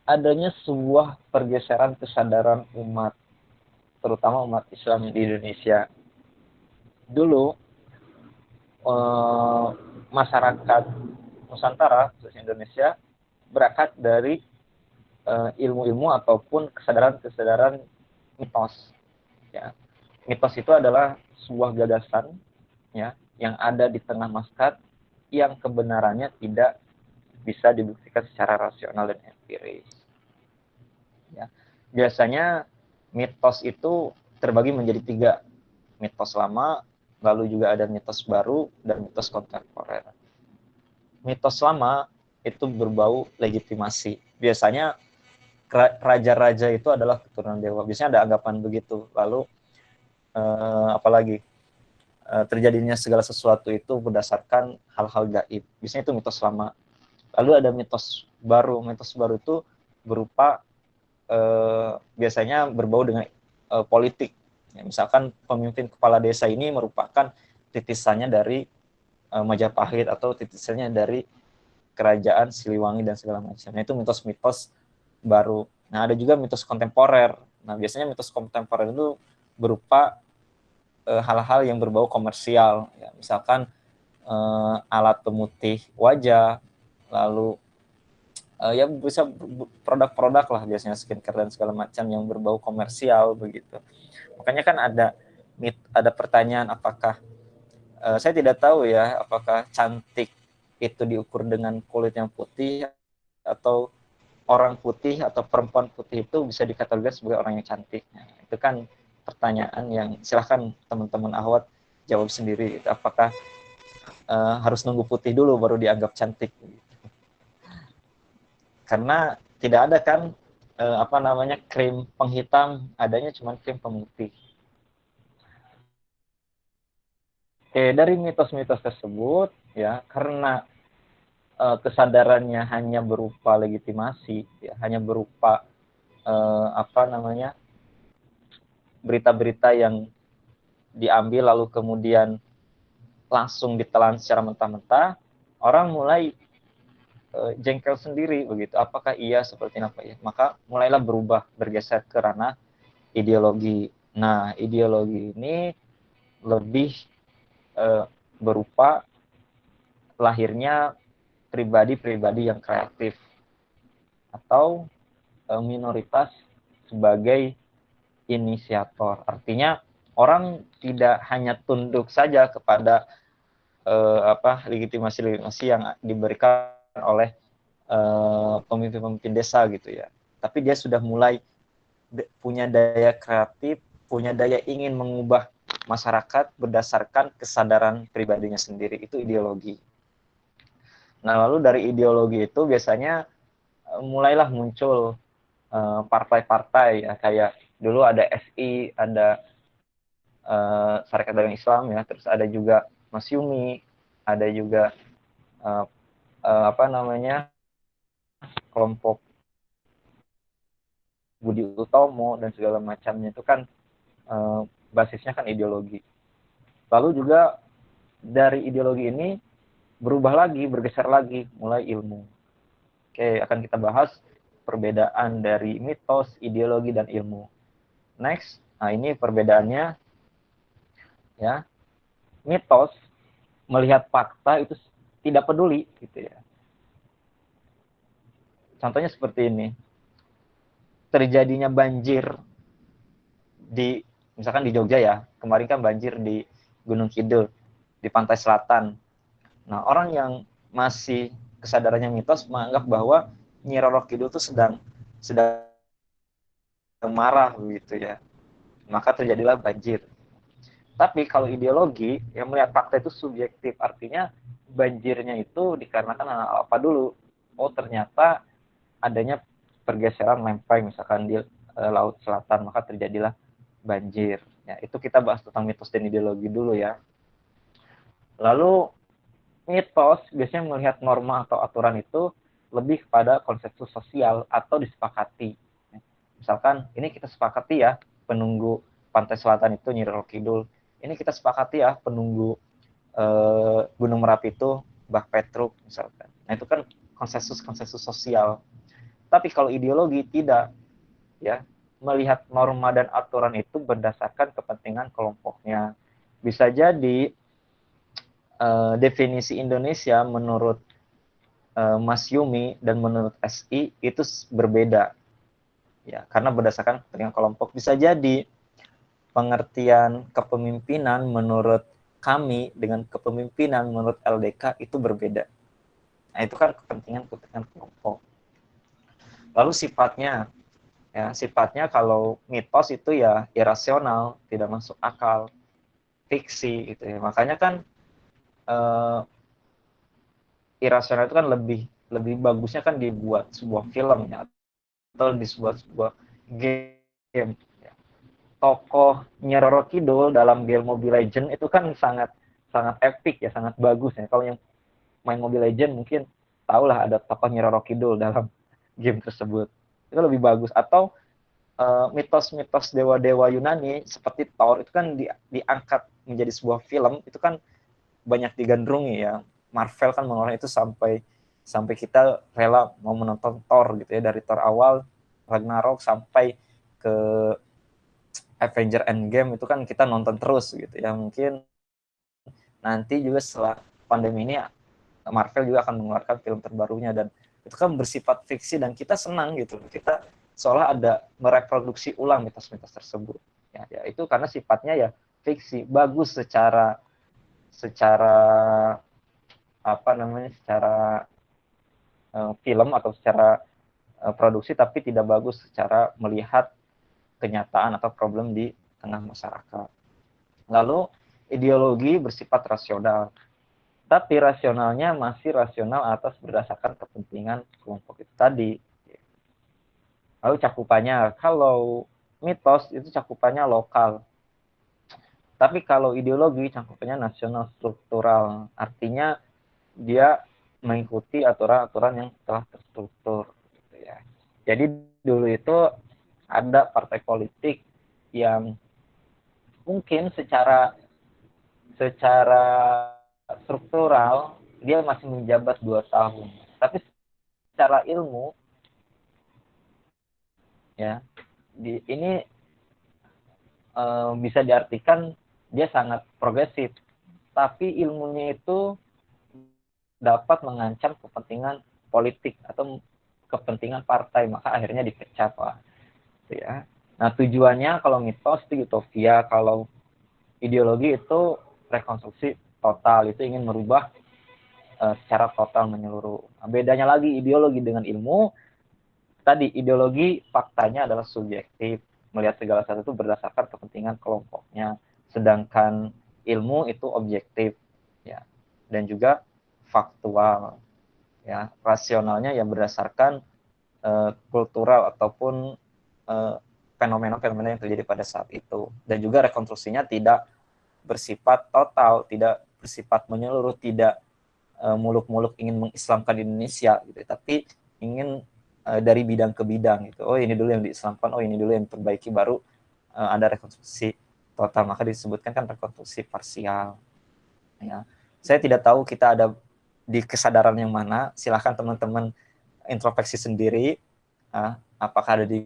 adanya sebuah pergeseran kesadaran umat, terutama umat Islam di Indonesia. Dulu masyarakat Nusantara, khususnya Indonesia, berangkat dari ilmu-ilmu ataupun kesadaran-kesadaran mitos. Ya. Mitos itu adalah sebuah gagasan, ya, yang ada di tengah masyarakat yang kebenarannya tidak bisa dibuktikan secara rasional dan empiris. Ya. Biasanya mitos itu terbagi menjadi 3. Mitos lama, lalu juga ada mitos baru, dan mitos kontemporer. Mitos lama itu berbau legitimasi. Biasanya raja-raja itu adalah keturunan dewa. Biasanya ada anggapan begitu. Lalu apalagi terjadinya segala sesuatu itu berdasarkan hal-hal gaib. Biasanya itu mitos lama. Lalu ada mitos baru. Mitos baru itu berupa biasanya berbau dengan politik. Ya, misalkan pemimpin kepala desa ini merupakan titisannya dari Majapahit atau titisannya dari kerajaan Siliwangi dan segala macam. Nah, itu mitos-mitos baru. Nah, ada juga mitos kontemporer. Nah, biasanya mitos kontemporer itu berupa hal-hal yang berbau komersial. Ya, misalkan alat pemutih wajah, lalu ya bisa produk-produk lah, biasanya skincare dan segala macam yang berbau komersial begitu. Makanya kan ada pertanyaan, apakah saya tidak tahu ya, apakah cantik itu diukur dengan kulit yang putih, atau orang putih atau perempuan putih itu bisa dikategorikan sebagai orang yang cantik. Nah, itu kan pertanyaan yang silahkan teman-teman Ahwat jawab sendiri. Apakah harus nunggu putih dulu baru dianggap cantik? Karena tidak ada kan krim penghitam, adanya cuma krim pemutih. Oke, dari mitos-mitos tersebut, ya, karena kesadarannya hanya berupa legitimasi, ya, hanya berupa berita-berita yang diambil lalu kemudian langsung ditelan secara mentah-mentah, orang mulai jengkel sendiri begitu. Apakah iya seperti apa ya? Maka mulailah berubah, bergeser ke ranah ideologi. Nah, ideologi ini lebih berupa lahirnya pribadi-pribadi yang kreatif atau minoritas sebagai inisiator. Artinya orang tidak hanya tunduk saja kepada legitimasi-legitimasi yang diberikan oleh pemimpin-pemimpin desa gitu ya. Tapi dia sudah mulai punya daya kreatif, punya daya ingin mengubah masyarakat berdasarkan kesadaran pribadinya sendiri. Itu ideologi. Nah, lalu dari ideologi itu biasanya mulailah muncul partai-partai ya, kayak dulu ada SI, ada Sarekat Dagang Islam ya, terus ada juga Masyumi, ada juga kelompok Budi Utomo dan segala macamnya. Itu kan basisnya kan ideologi. Lalu juga dari ideologi ini berubah lagi, bergeser lagi, mulai ilmu. Oke, akan kita bahas perbedaan dari mitos, ideologi, dan ilmu. Next, nah ini perbedaannya ya. Mitos melihat fakta itu tidak peduli gitu ya. Contohnya seperti ini. Terjadinya banjir di misalkan di Jogja ya. Kemarin kan banjir di Gunung Kidul, di pantai selatan. Nah, orang yang masih kesadarannya mitos menganggap bahwa Nyi Roro Kidul itu sedang marah begitu ya. Maka terjadilah banjir. Tapi kalau ideologi yang melihat fakta itu subjektif, artinya banjirnya itu dikarenakan apa dulu? Oh, ternyata adanya pergeseran lempeng misalkan di laut selatan, maka terjadilah banjir. Ya, itu kita bahas tentang mitos dan ideologi dulu ya. Lalu mitos biasanya melihat norma atau aturan itu lebih kepada konsensus sosial atau disepakati. Misalkan ini kita sepakati ya, penunggu pantai selatan itu Nyi Roro Kidul. Ini kita sepakati ya, penunggu Gunung Merapi itu Mbah Petruk misalkan. Nah, itu kan konsensus sosial. Tapi kalau ideologi tidak ya, melihat norma dan aturan itu berdasarkan kepentingan kelompoknya. Bisa jadi definisi Indonesia menurut Mas Yumi dan menurut SI itu berbeda ya, karena berdasarkan kepentingan kelompok. Bisa jadi pengertian kepemimpinan menurut kami dengan kepemimpinan menurut LDK itu berbeda. Nah, itu kan kepentingan kelompok. Lalu sifatnya kalau mitos itu ya irasional, tidak masuk akal, fiksi gitu ya. Makanya kan irasional itu kan lebih bagusnya kan dibuat sebuah film ya, atau dibuat sebuah game ya. Tokoh Nyi Roro Kidul dalam game Mobile Legends itu kan sangat epic ya, sangat bagus ya. Kalau yang main Mobile Legends mungkin tahulah ada tokoh Nyi Roro Kidul dalam game tersebut. Itu lebih bagus. Atau mitos-mitos dewa-dewa Yunani seperti Thor itu kan diangkat menjadi sebuah film, itu kan banyak digandrungi ya. Marvel kan mengeluarkan itu sampai kita rela mau menonton Thor gitu ya, dari Thor awal Ragnarok sampai ke Avenger Endgame itu kan kita nonton terus gitu ya. Mungkin nanti juga setelah pandemi ini Marvel juga akan mengeluarkan film terbarunya, dan itu kan bersifat fiksi dan kita senang gitu. Kita seolah ada mereproduksi ulang mitos-mitos tersebut. Ya itu karena sifatnya ya fiksi, bagus secara secara film atau secara produksi, tapi tidak bagus secara melihat kenyataan atau problem di tengah masyarakat. Lalu ideologi bersifat rasional, tapi rasionalnya masih rasional atas berdasarkan kepentingan kelompok itu tadi. Lalu cakupannya, kalau mitos itu cakupannya lokal, tapi kalau ideologi cakupannya nasional struktural, artinya dia mengikuti aturan-aturan yang telah terstruktur. Gitu ya. Jadi dulu itu ada partai politik yang mungkin secara struktural dia masih menjabat 2 tahun, tapi secara ilmu ya, ini bisa diartikan dia sangat progresif, tapi ilmunya itu dapat mengancam kepentingan politik atau kepentingan partai, maka akhirnya dipecat, Pak. Ya. Nah, tujuannya kalau mitos itu utopia, kalau ideologi itu rekonstruksi total, itu ingin merubah secara total menyeluruh. Nah, bedanya lagi ideologi dengan ilmu, tadi ideologi faktanya adalah subjektif, melihat segala sesuatu itu berdasarkan kepentingan kelompoknya, sedangkan ilmu itu objektif, ya, dan juga faktual, ya, rasionalnya yang berdasarkan kultural ataupun fenomena-fenomena yang terjadi pada saat itu, dan juga rekonstruksinya tidak bersifat total, tidak bersifat menyeluruh, tidak muluk-muluk ingin mengislamkan Indonesia gitu, tapi ingin dari bidang ke bidang gitu. Oh, ini dulu yang diislamkan, oh ini dulu yang diperbaiki, baru ada rekonstruksi total, maka disebutkan kan rekonstruksi parsial. Ya, saya tidak tahu kita ada di kesadaran yang mana. Silahkan teman-teman introspeksi sendiri, apakah ada di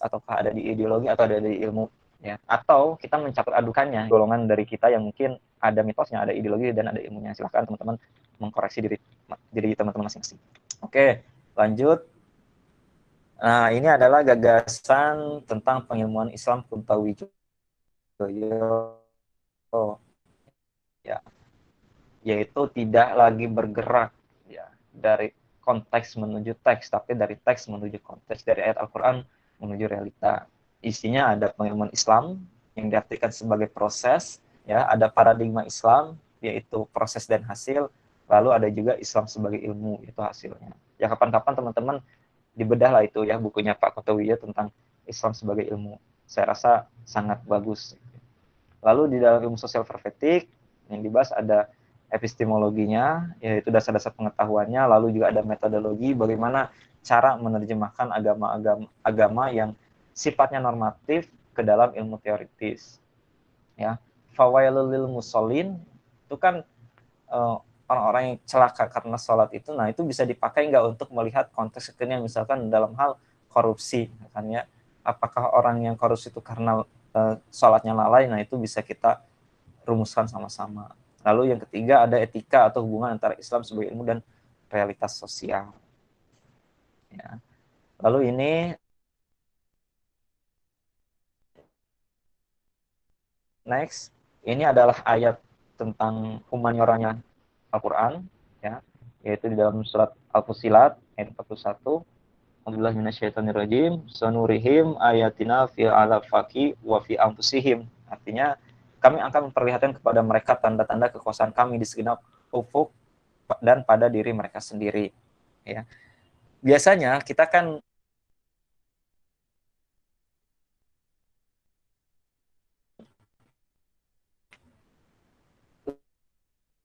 ataukah ada di ideologi atau ada di ilmu, ya, atau kita mencampur adukannya, golongan dari kita yang mungkin ada mitosnya, ada ideologi dan ada ilmunya. Silahkan teman-teman mengkoreksi diri teman-teman masing-masing. Oke, lanjut. Nah, ini adalah gagasan tentang pengilmuan Islam Kuntawijoyo, ya, yaitu tidak lagi bergerak, ya, dari konteks menuju teks, tapi dari teks menuju konteks, dari ayat Al-Quran menuju realita. Isinya ada pengilmuan Islam yang diartikan sebagai proses, ya, ada paradigma Islam yaitu proses dan hasil, lalu ada juga Islam sebagai ilmu, itu hasilnya. Ya, kapan-kapan teman-teman dibedah lah itu ya bukunya Pak Kuntawijoyo tentang Islam sebagai ilmu. Saya rasa sangat bagus. Lalu di dalam ilmu sosial profetik yang dibahas ada epistemologinya, yaitu dasar-dasar pengetahuannya, lalu juga ada metodologi bagaimana cara menerjemahkan agama yang sifatnya normatif ke dalam ilmu teoritis. Ya, fawailul lil musallin itu kan orang-orang yang celaka karena sholat itu, nah itu bisa dipakai nggak untuk melihat konteks kekinian, misalkan dalam hal korupsi, misalnya apakah orang yang korupsi itu karena sholatnya lalai, nah itu bisa kita rumuskan sama-sama. Lalu yang ketiga ada etika atau hubungan antara Islam sebagai ilmu dan realitas sosial. Ya. Lalu ini next, ini adalah ayat tentang humanioranya Al-Quran, ya, yaitu di dalam surat Al-Fusilat ayat 41. Alhamdulillah minasyaitonirrajim, sanurihim ayatina fi alafaki wa fi anfusihim. Artinya kami akan memperlihatkan kepada mereka tanda-tanda kekuasaan kami di segenap ufuk dan pada diri mereka sendiri, ya. Biasanya kita kan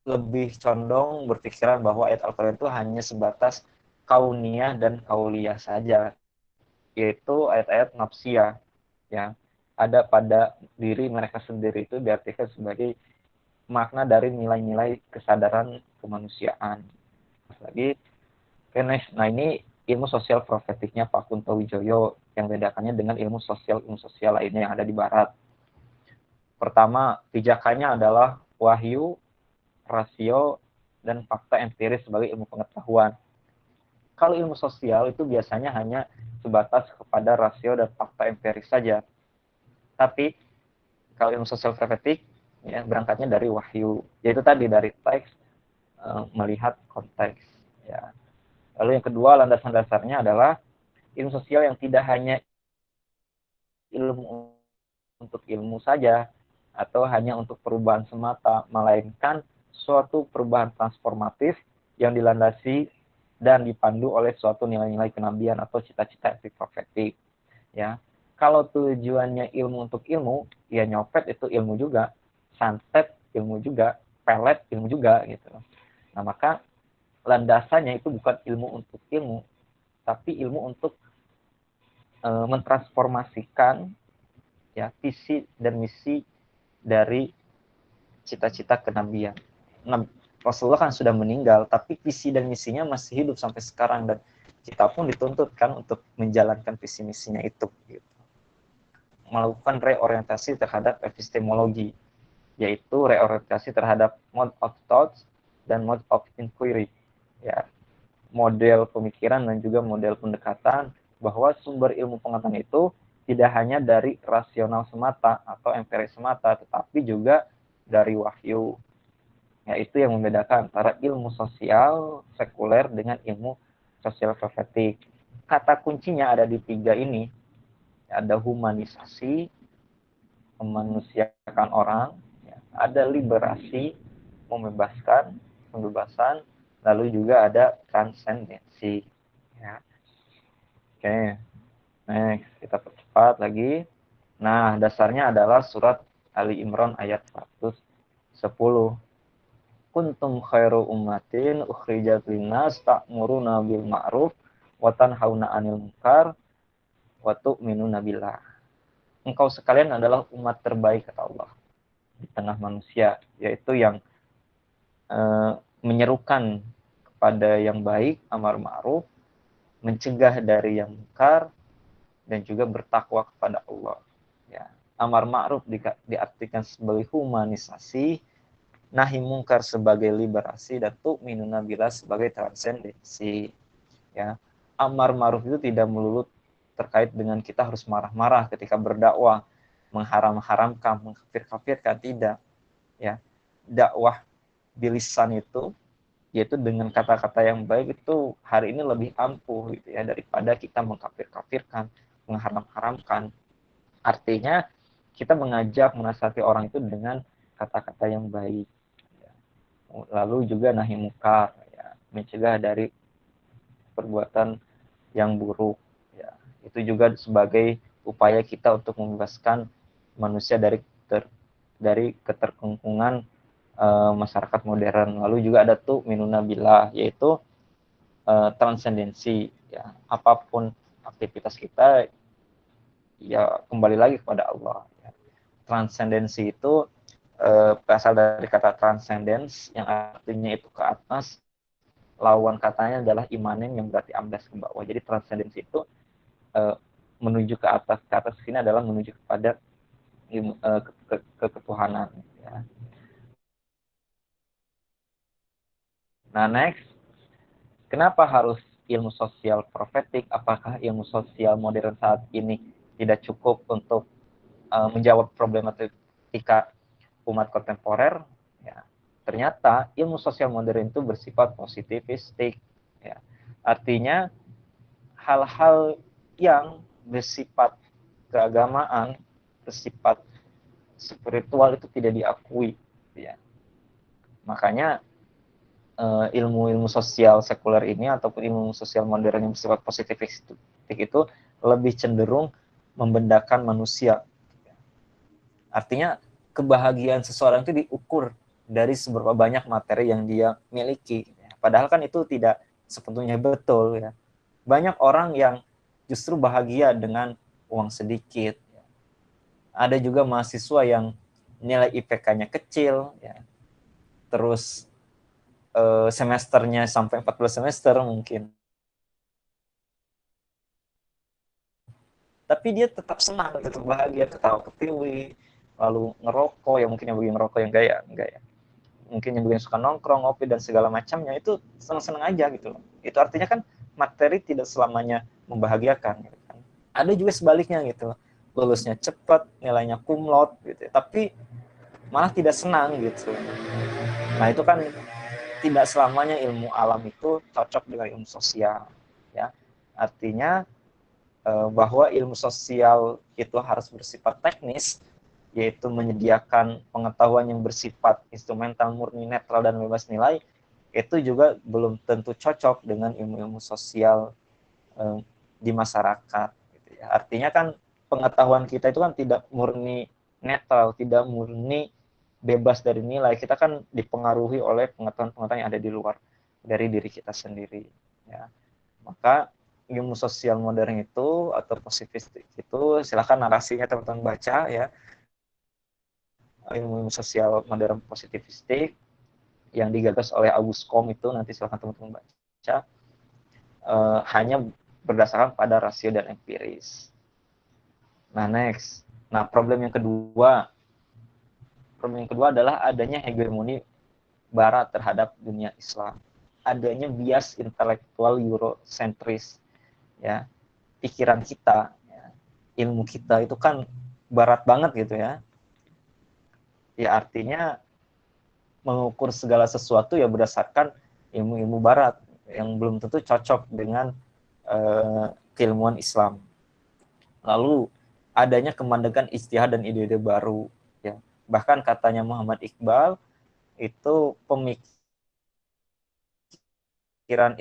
lebih condong berpikiran bahwa ayat Al-Quran itu hanya sebatas kauniyah dan kauliyah saja, yaitu ayat-ayat nafsiyah, ya, ada pada diri mereka sendiri, itu diartikan sebagai makna dari nilai-nilai kesadaran kemanusiaan. Lagi, nah ini ilmu sosial profetiknya Pak Kuntawijoyo yang bedakannya dengan ilmu sosial lainnya yang ada di Barat. Pertama, pijakannya adalah wahyu, rasio, dan fakta empiris sebagai ilmu pengetahuan. Kalau ilmu sosial itu biasanya hanya sebatas kepada rasio dan fakta empiris saja. Tapi kalau ilmu sosial profetik, ya, berangkatnya dari wahyu, yaitu tadi dari teks, melihat konteks, ya. Lalu yang kedua, landasan dasarnya adalah ilmu sosial yang tidak hanya ilmu untuk ilmu saja atau hanya untuk perubahan semata, melainkan suatu perubahan transformatif yang dilandasi dan dipandu oleh suatu nilai-nilai kenabian atau cita-cita etik profetik, ya. Kalau tujuannya ilmu untuk ilmu, ya nyopet itu ilmu juga, santet ilmu juga, pelet ilmu juga gitu. Nah, maka landasannya itu bukan ilmu untuk ilmu, tapi ilmu untuk mentransformasikan ya visi dan misi dari cita-cita kenabian. Nah, Rasulullah kan sudah meninggal, tapi visi dan misinya masih hidup sampai sekarang, dan kita pun dituntut kan untuk menjalankan visi misinya itu. Gitu. Melakukan reorientasi terhadap epistemologi, yaitu reorientasi terhadap mode of thought dan mode of inquiry. Ya, model pemikiran dan juga model pendekatan, bahwa sumber ilmu pengetahuan itu tidak hanya dari rasional semata atau empiris semata, tetapi juga dari wahyu. Yaitu yang membedakan antara ilmu sosial sekuler dengan ilmu sosial profetik. Kata kuncinya ada di 3 ini. Ada humanisasi, memanusiakan orang, ada liberasi, pembebasan, lalu juga ada transendensi. Ya. Oke, next kita percepat lagi. Nah, dasarnya adalah surat Ali Imran ayat 110. Kuntum khairu ummatin ukhrijat linnas ta'muruna bil ma'ruf wa tanhauna 'anil munkar wa tu'minuna billah. Engkau sekalian adalah umat terbaik kata Allah di tengah manusia, yaitu yang menyerukan kepada yang baik, amar ma'ruf, mencegah dari yang munkar, dan juga bertakwa kepada Allah. Ya. Amar ma'ruf diartikan sebagai humanisasi, nahi mungkar sebagai liberasi, dan tu'minuna billah sebagai transendensi. Ya. Amar ma'ruf itu tidak melulu terkait dengan kita harus marah-marah ketika berdakwah, mengharam-haramkan, mengkafir-kafirkan, tidak. Ya. Dakwah bilisan itu, yaitu dengan kata-kata yang baik, itu hari ini lebih ampuh gitu ya, daripada kita mengkafir-kafirkan, mengharam-haramkan. Artinya kita mengajak, menasihati orang itu dengan kata-kata yang baik. Lalu juga nahi mungkar, ya, mencegah dari perbuatan yang buruk. Ya. Itu juga sebagai upaya kita untuk membebaskan manusia dari keterkungkungan masyarakat modern. Lalu juga ada tuh minuna billah, yaitu transendensi. Ya. Apapun aktivitas kita, ya kembali lagi kepada Allah. Ya. Transendensi itu berasal dari kata transcendence yang artinya itu ke atas, lawan katanya adalah imanen yang berarti amblas ke bawah. Jadi transcendensi itu menuju ke atas sini adalah menuju kepada ketuhanan. Ya. Nah, next, kenapa harus ilmu sosial profetik? Apakah ilmu sosial modern saat ini tidak cukup untuk menjawab problematika umat kontemporer? Ya. Ternyata ilmu sosial modern itu bersifat positivistik. Ya. Artinya hal-hal yang bersifat keagamaan, bersifat spiritual itu tidak diakui. Ya. Makanya ilmu-ilmu sosial sekuler ini ataupun ilmu sosial modern yang bersifat positivistik itu lebih cenderung membendakan manusia. Artinya kebahagiaan seseorang itu diukur dari seberapa banyak materi yang dia miliki. Padahal kan itu tidak sepenuhnya betul. Ya. Banyak orang yang justru bahagia dengan uang sedikit. Ada juga mahasiswa yang nilai IPK-nya kecil, ya. Terus semesternya sampai 14 semester mungkin. Tapi dia tetap senang, tetap bahagia, ketawa ketiwi, lalu ngerokok, ya mungkin yang begini ngerokok yang gaya, enggak ya. Mungkin yang begini suka nongkrong, ngopi, dan segala macamnya, itu senang-senang aja gitu loh. Itu artinya kan materi tidak selamanya membahagiakan. Gitu kan. Ada juga sebaliknya gitu loh. Lulusnya cepat, nilainya kumlot, gitu. Tapi malah tidak senang gitu. Nah itu kan tidak selamanya ilmu alam itu cocok dengan ilmu sosial, ya. Artinya bahwa ilmu sosial itu harus bersifat teknis, yaitu menyediakan pengetahuan yang bersifat instrumental, murni, netral, dan bebas nilai, itu juga belum tentu cocok dengan ilmu-ilmu sosial di masyarakat. Gitu ya. Artinya kan pengetahuan kita itu kan tidak murni netral, tidak murni bebas dari nilai. Kita kan dipengaruhi oleh pengetahuan-pengetahuan yang ada di luar dari diri kita sendiri. Ya. Maka ilmu sosial modern itu atau positivistik itu, silakan narasinya teman-teman baca ya. Ilmu sosial modern positivistik yang digagas oleh Auguste Comte itu, nanti silakan teman-teman baca. Hanya berdasarkan pada rasio dan empiris. Nah, next. Nah, problem yang kedua adalah adanya hegemoni Barat terhadap dunia Islam. Adanya bias intelektual Eurocentris, ya. Pikiran kita, ya, ilmu kita itu kan Barat banget gitu ya. Ya artinya mengukur segala sesuatu ya berdasarkan ilmu-ilmu Barat yang belum tentu cocok dengan keilmuan Islam. Lalu adanya kemandekan ijtihad dan ide-ide baru, ya. Bahkan katanya Muhammad Iqbal itu pemikiran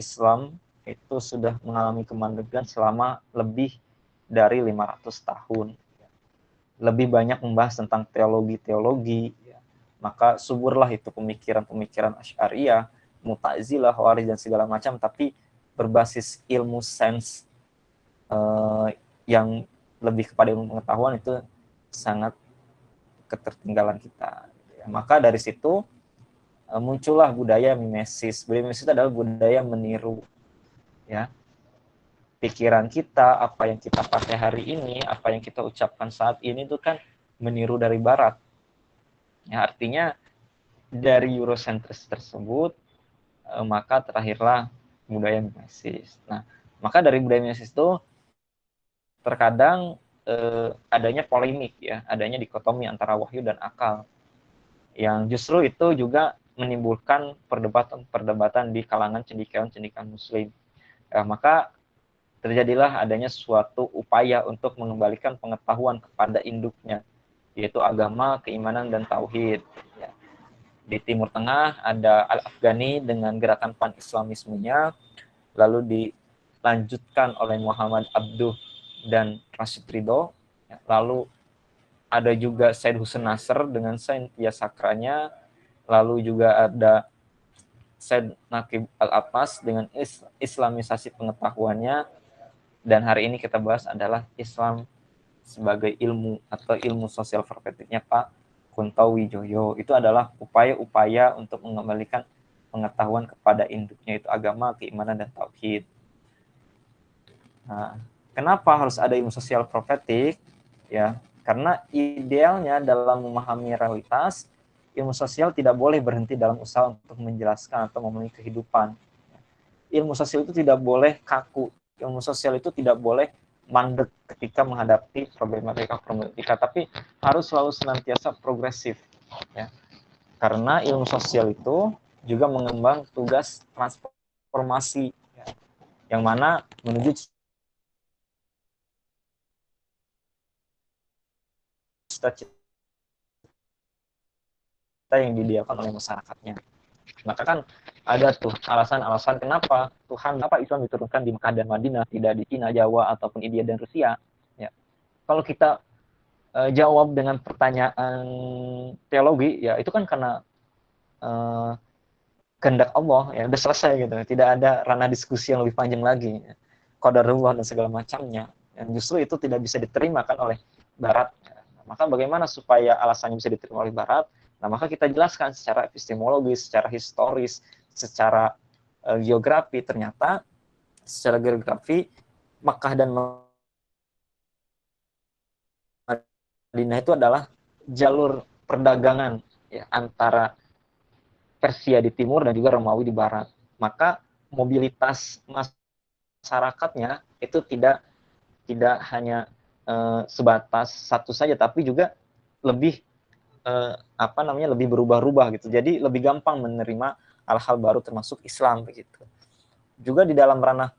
Islam itu sudah mengalami kemandekan selama lebih dari 500 tahun. Lebih banyak membahas tentang teologi-teologi, ya. Maka suburlah itu pemikiran-pemikiran Asy'ariyah, Mu'tazilah, Khawarij dan segala macam, tapi berbasis ilmu sains yang lebih kepada ilmu pengetahuan, itu sangat ketertinggalan kita. Maka dari situ muncullah budaya mimesis. Budaya mimesis itu adalah budaya meniru, ya, pikiran kita, apa yang kita pakai hari ini, apa yang kita ucapkan saat ini itu kan meniru dari Barat. Ya, artinya dari Eurocentris tersebut maka terakhirlah budaya mimesis. Nah, maka dari budaya mimesis itu terkadang adanya polemik, ya, adanya dikotomi antara wahyu dan akal, yang justru itu juga menimbulkan perdebatan di kalangan cendekiawan Muslim. Maka terjadilah adanya suatu upaya untuk mengembalikan pengetahuan kepada induknya, yaitu agama, keimanan, dan tauhid. Ya. Di Timur Tengah ada Al-Afghani dengan gerakan pan-islamismenya, lalu dilanjutkan oleh Muhammad Abduh dan Rashid Ridho. Lalu ada juga Said Hussein Nasr dengan Saintia Sakranya, lalu juga ada Said Naqib Al-Attas dengan islamisasi pengetahuannya, dan hari ini kita bahas adalah Islam sebagai ilmu atau ilmu sosial profetiknya Pak Kunto Wijoyo. Itu adalah upaya-upaya untuk mengembalikan pengetahuan kepada induknya, itu agama, keimanan, dan tauhid. Nah, kenapa harus ada ilmu sosial profetik? Ya, karena idealnya dalam memahami realitas, ilmu sosial tidak boleh berhenti dalam usaha untuk menjelaskan atau memenuhi kehidupan. Ilmu sosial itu tidak boleh kaku. Ilmu sosial itu tidak boleh mandek ketika menghadapi problematika, tapi harus selalu senantiasa progresif. Ya. Karena ilmu sosial itu juga mengembang tugas transformasi, ya, yang mana menuju cita-cita yang didiakan oleh masyarakatnya. Maka kan ada tuh alasan-alasan kenapa Islam diturunkan di Mekah dan Madinah, tidak di Cina, Jawa, ataupun India dan Rusia. Ya. Kalau kita jawab dengan pertanyaan teologi, ya itu kan karena kehendak Allah, ya udah selesai gitu. Tidak ada ranah diskusi yang lebih panjang lagi. Ya. Qadarullah dan segala macamnya. Yang justru itu tidak bisa diterima kan oleh Barat. Maka bagaimana supaya alasannya bisa diterima oleh Barat? Nah, maka kita jelaskan secara epistemologis, secara historis, secara geografi. Ternyata secara geografi Makkah dan Madinah itu adalah jalur perdagangan, ya, antara Persia di timur dan juga Romawi di barat. Maka mobilitas masyarakatnya itu tidak hanya sebatas satu saja, tapi juga lebih lebih berubah-ubah gitu. Jadi lebih gampang menerima hal-hal baru termasuk Islam begitu. Juga di dalam ranah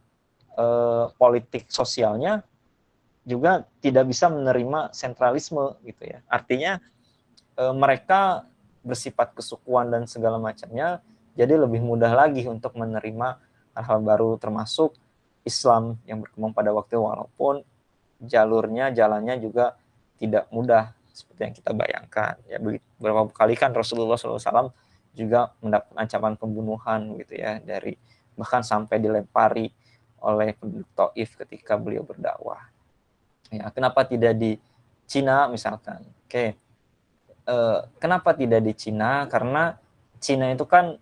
politik sosialnya juga tidak bisa menerima sentralisme gitu ya. Artinya mereka bersifat kesukuan dan segala macamnya, jadi lebih mudah lagi untuk menerima hal-hal baru termasuk Islam yang berkembang pada waktu, walaupun jalannya juga tidak mudah seperti yang kita bayangkan. Ya, beberapa kali kan Rasulullah SAW juga mendapat ancaman pembunuhan gitu ya, dari bahkan sampai dilempari oleh penduduk Taif ketika beliau berdakwah. Ya, kenapa tidak di Cina misalkan? Oke. Kenapa tidak di Cina? Karena Cina itu kan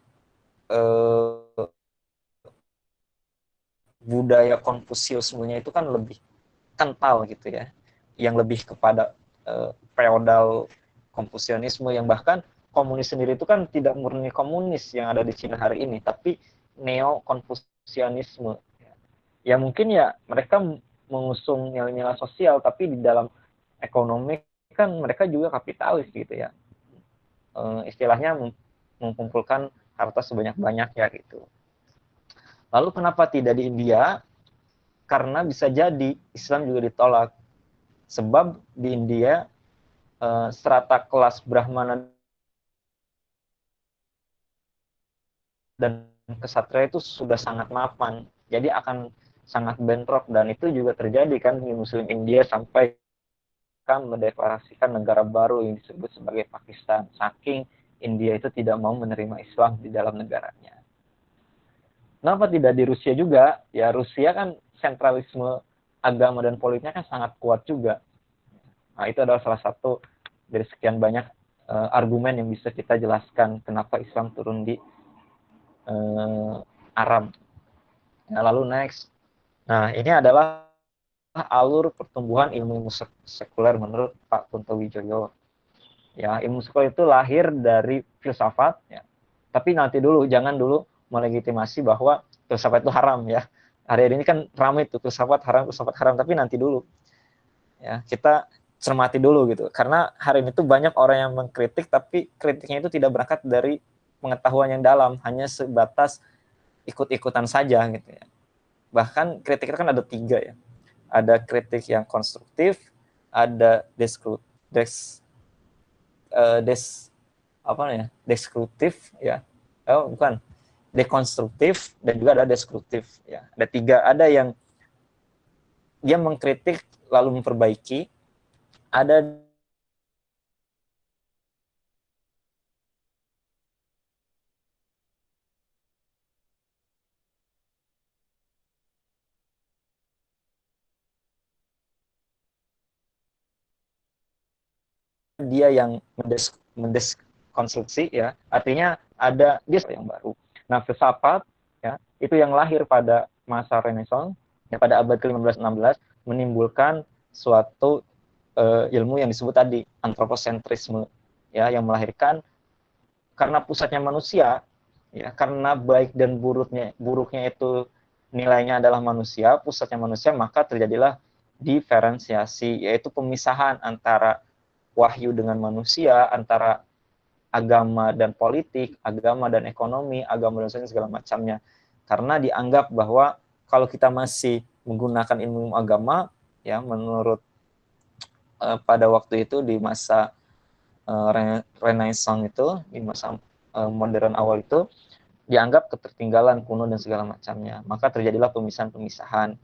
budaya Konfusiusmenya itu kan lebih kental gitu ya, yang lebih kepada feodal Konfusianisme, yang bahkan komunis sendiri itu kan tidak murni komunis yang ada di Cina hari ini, tapi neo Konfusianisme. Ya mungkin ya mereka mengusung nilai-nilai sosial, tapi di dalam ekonomi kan mereka juga kapitalis gitu ya. Istilahnya mengumpulkan harta sebanyak-banyak ya gitu. Lalu kenapa tidak di India? Karena bisa jadi Islam juga ditolak. Sebab di India strata kelas Brahmana dan kesatria itu sudah sangat mapan. Jadi akan sangat bentrok, dan itu juga terjadi kan di Muslim India sampai kan mendeklarasikan negara baru yang disebut sebagai Pakistan. Saking India itu tidak mau menerima Islam di dalam negaranya. Kenapa tidak di Rusia juga? Ya Rusia kan sentralisme agama dan politiknya kan sangat kuat juga. Nah, itu adalah salah satu dari sekian banyak argumen yang bisa kita jelaskan kenapa Islam turun di Arab. Nah, lalu next. Nah, ini adalah alur pertumbuhan ilmu sekuler menurut Pak Kunto Wijoyo. Ya, ilmu sekuler itu lahir dari filsafat ya. Tapi nanti dulu, jangan dulu melegitimasi bahwa filsafat itu haram ya. Hari ini kan ramai itu filsafat haram, tapi nanti dulu. Ya, kita cermati dulu gitu. Karena hari ini tuh banyak orang yang mengkritik, tapi kritiknya itu tidak berangkat dari pengetahuan yang dalam, hanya sebatas ikut-ikutan saja gitu ya. Bahkan kritik itu kan ada 3 ya. Ada kritik yang konstruktif, ada deskriptif ya. Bukan. Dekonstruktif, dan juga ada deskriptif ya. Ada 3, ada yang dia mengkritik lalu memperbaiki, ada dia yang mendeskonstruksi ya, artinya ada dia yang baru. Nah, filsafat ya, itu yang lahir pada masa Renaissance ya, pada abad ke-15-16, menimbulkan suatu ilmu yang disebut tadi antroposentrisme ya, yang melahirkan karena pusatnya manusia ya, karena baik dan buruknya itu nilainya adalah manusia, pusatnya manusia, maka terjadilah diferensiasi, yaitu pemisahan antara wahyu dengan manusia, antara agama dan politik, agama dan ekonomi, agama dan segala macamnya. Karena dianggap bahwa kalau kita masih menggunakan ilmu agama, ya menurut pada waktu itu di masa Renaissance itu, di masa modern awal itu, dianggap ketertinggalan, kuno dan segala macamnya. Maka terjadilah pemisahan-pemisahan.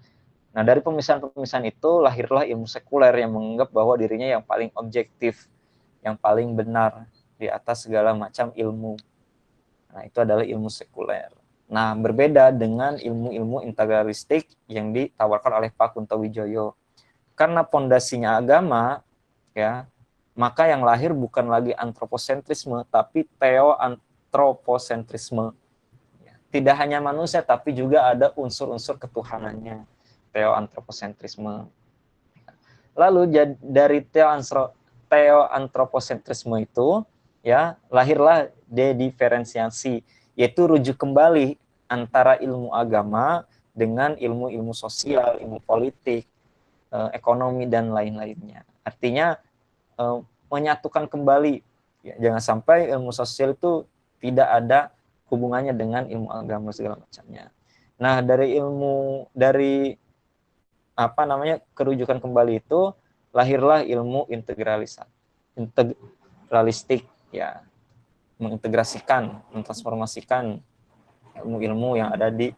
Nah, dari pemisahan-pemisahan itu lahirlah ilmu sekuler yang menganggap bahwa dirinya yang paling objektif, yang paling benar di atas segala macam ilmu. Nah, itu adalah ilmu sekuler. Nah, berbeda dengan ilmu-ilmu integralistik yang ditawarkan oleh Pak Kunto Wijoyo. Karena pondasinya agama, ya, maka yang lahir bukan lagi antroposentrisme, tapi teoantroposentrisme. Tidak hanya manusia, tapi juga ada unsur-unsur ketuhanannya. Teoantroposentrisme. Lalu dari teoantroposentrisme itu ya lahirlah dediferensiasi, yaitu rujuk kembali antara ilmu agama dengan ilmu-ilmu sosial, ilmu politik, ekonomi dan lain-lainnya. Artinya menyatukan kembali ya, jangan sampai ilmu sosial itu tidak ada hubungannya dengan ilmu agama segala macamnya. Nah, dari kerujukan kembali itu lahirlah ilmu integralistik ya, mengintegrasikan, mentransformasikan ilmu-ilmu yang ada di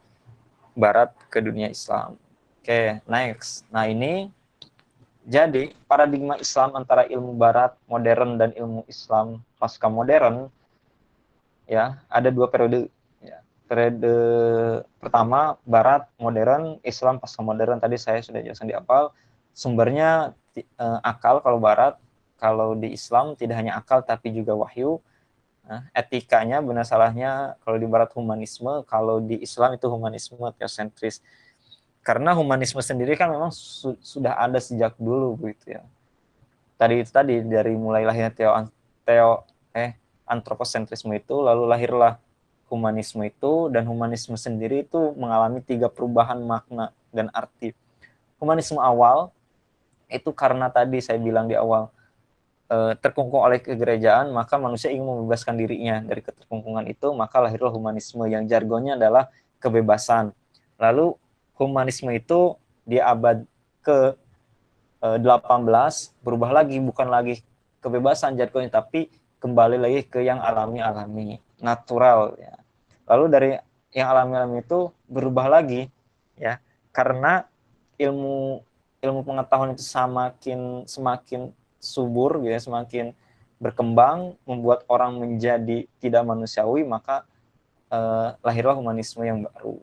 barat ke dunia Islam. Oke, next. Nah, ini jadi paradigma Islam antara ilmu barat modern dan ilmu Islam pasca modern ya, ada 2 periode ya. periode pertama Barat modern, Islam pasca modern, tadi saya sudah jelaskan di awal. Sumbernya akal kalau Barat, kalau di Islam tidak hanya akal tapi juga wahyu. Nah, etikanya benar salahnya kalau di Barat humanisme, kalau di Islam itu humanisme teosentris. Karena humanisme sendiri kan memang sudah ada sejak dulu begitu ya. Tadi dari mulai lahirnya antroposentrisme itu, lalu lahirlah humanisme itu, dan humanisme sendiri itu mengalami 3 perubahan makna dan arti. Humanisme awal itu karena tadi saya bilang di awal, terkungkung oleh kegerejaan, maka manusia ingin membebaskan dirinya dari keterkungkungan itu, maka lahirlah humanisme yang jargonnya adalah kebebasan. Lalu humanisme itu di abad ke 18 berubah lagi, bukan lagi kebebasan jargonnya, tapi kembali lagi ke yang alami-alami, natural ya. Lalu dari yang alami-alami itu berubah lagi ya, karena ilmu pengetahuan itu semakin subur ya, semakin berkembang, membuat orang menjadi tidak manusiawi, maka lahirlah humanisme yang baru.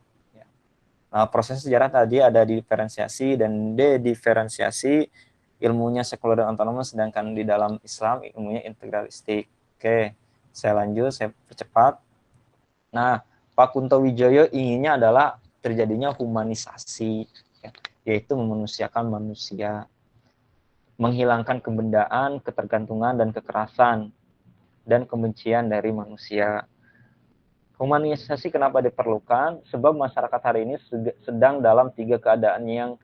Nah, proses sejarah tadi ada diferensiasi dan de-diferensiasi, ilmunya sekuler dan otonomus, sedangkan di dalam Islam ilmunya integralistik. Oke, saya lanjut, saya percepat. Nah, Pak Kunto Wijoyo inginnya adalah terjadinya humanisasi, yaitu memanusiakan manusia, menghilangkan kebendaan, ketergantungan, dan kekerasan, dan kebencian dari manusia. Humanisasi kenapa diperlukan? Sebab masyarakat hari ini sedang dalam 3 keadaan yang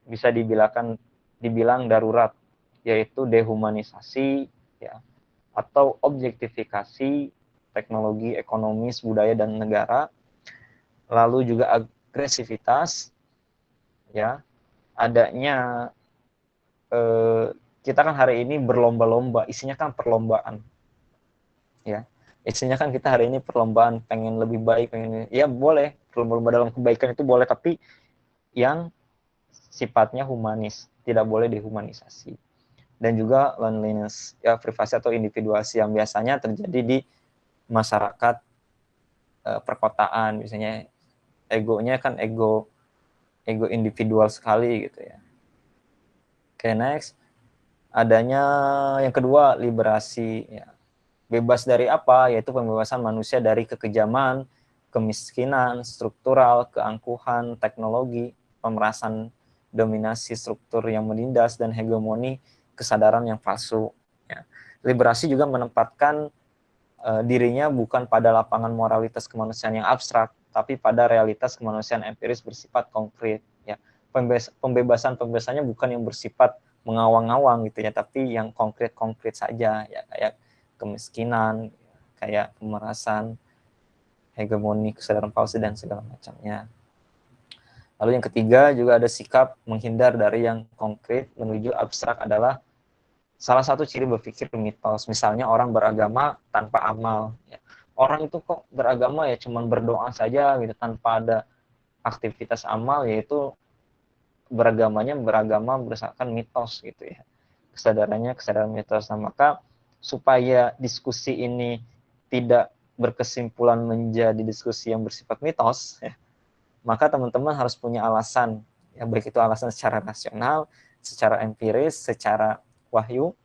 bisa dibilang darurat, yaitu dehumanisasi, ya, atau objektifikasi teknologi, ekonomis, budaya, dan negara. Lalu juga agresivitas, ya, adanya kita kan hari ini berlomba-lomba, isinya kan perlombaan, ya. Isinya kan kita hari ini perlombaan, pengen lebih baik, ya boleh, lomba-lomba dalam kebaikan itu boleh, tapi yang sifatnya humanis, tidak boleh dehumanisasi. Dan juga loneliness, ya, privasi atau individuasi yang biasanya terjadi di masyarakat perkotaan, misalnya egonya kan ego individual sekali gitu ya. Oke, next. Adanya yang kedua, liberasi, ya. Bebas dari apa? Yaitu pembebasan manusia dari kekejaman, kemiskinan, struktural, keangkuhan, teknologi, pemerasan, dominasi struktur yang menindas, dan hegemoni kesadaran yang palsu. Ya. Liberasi juga menempatkan dirinya bukan pada lapangan moralitas kemanusiaan yang abstrak, tapi pada realitas kemanusiaan empiris bersifat konkret. Ya. Pembebasannya bukan yang bersifat mengawang-awang gitu ya, tapi yang konkret-konkret saja, ya, kayak kemiskinan, kayak pemerasan, hegemoni kesadaran palsu, dan segala macamnya. Lalu yang ketiga juga ada sikap menghindar dari yang konkret menuju abstrak, adalah salah satu ciri berpikir mitos. Misalnya orang beragama tanpa amal. Ya. Orang itu kok beragama ya cuman berdoa saja gitu, tanpa ada aktivitas amal, yaitu beragama berdasarkan mitos gitu ya. Kesadaran mitos. Nah, maka supaya diskusi ini tidak berkesimpulan menjadi diskusi yang bersifat mitos, ya, maka teman-teman harus punya alasan, ya, baik itu alasan secara rasional, secara empiris, secara wahyu,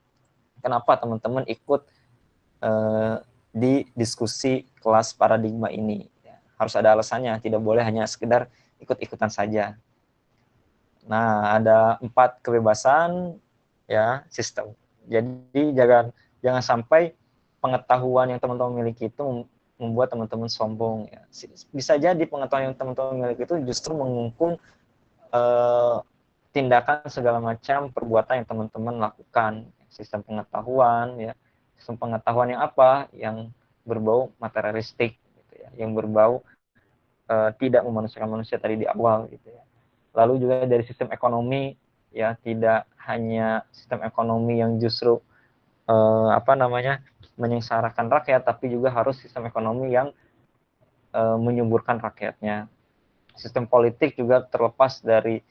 kenapa teman-teman ikut di diskusi kelas paradigma ini. Ya, harus ada alasannya, tidak boleh hanya sekedar ikut-ikutan saja. Nah, ada 4 kebebasan, ya, sistem. Jadi jangan sampai pengetahuan yang teman-teman miliki itu membuat teman-teman sombong. Ya. Bisa jadi pengetahuan yang teman-teman miliki itu justru mengungkung tindakan segala macam perbuatan yang teman-teman lakukan. Sistem pengetahuan, ya, sistem pengetahuan yang apa? Yang berbau materialistik, gitu ya, yang berbau tidak memanusiakan manusia tadi di awal, gitu ya. Lalu juga dari sistem ekonomi, ya, tidak hanya sistem ekonomi yang justru menyengsarakan rakyat, tapi juga harus sistem ekonomi yang menyuburkan rakyatnya. Sistem politik juga terlepas dari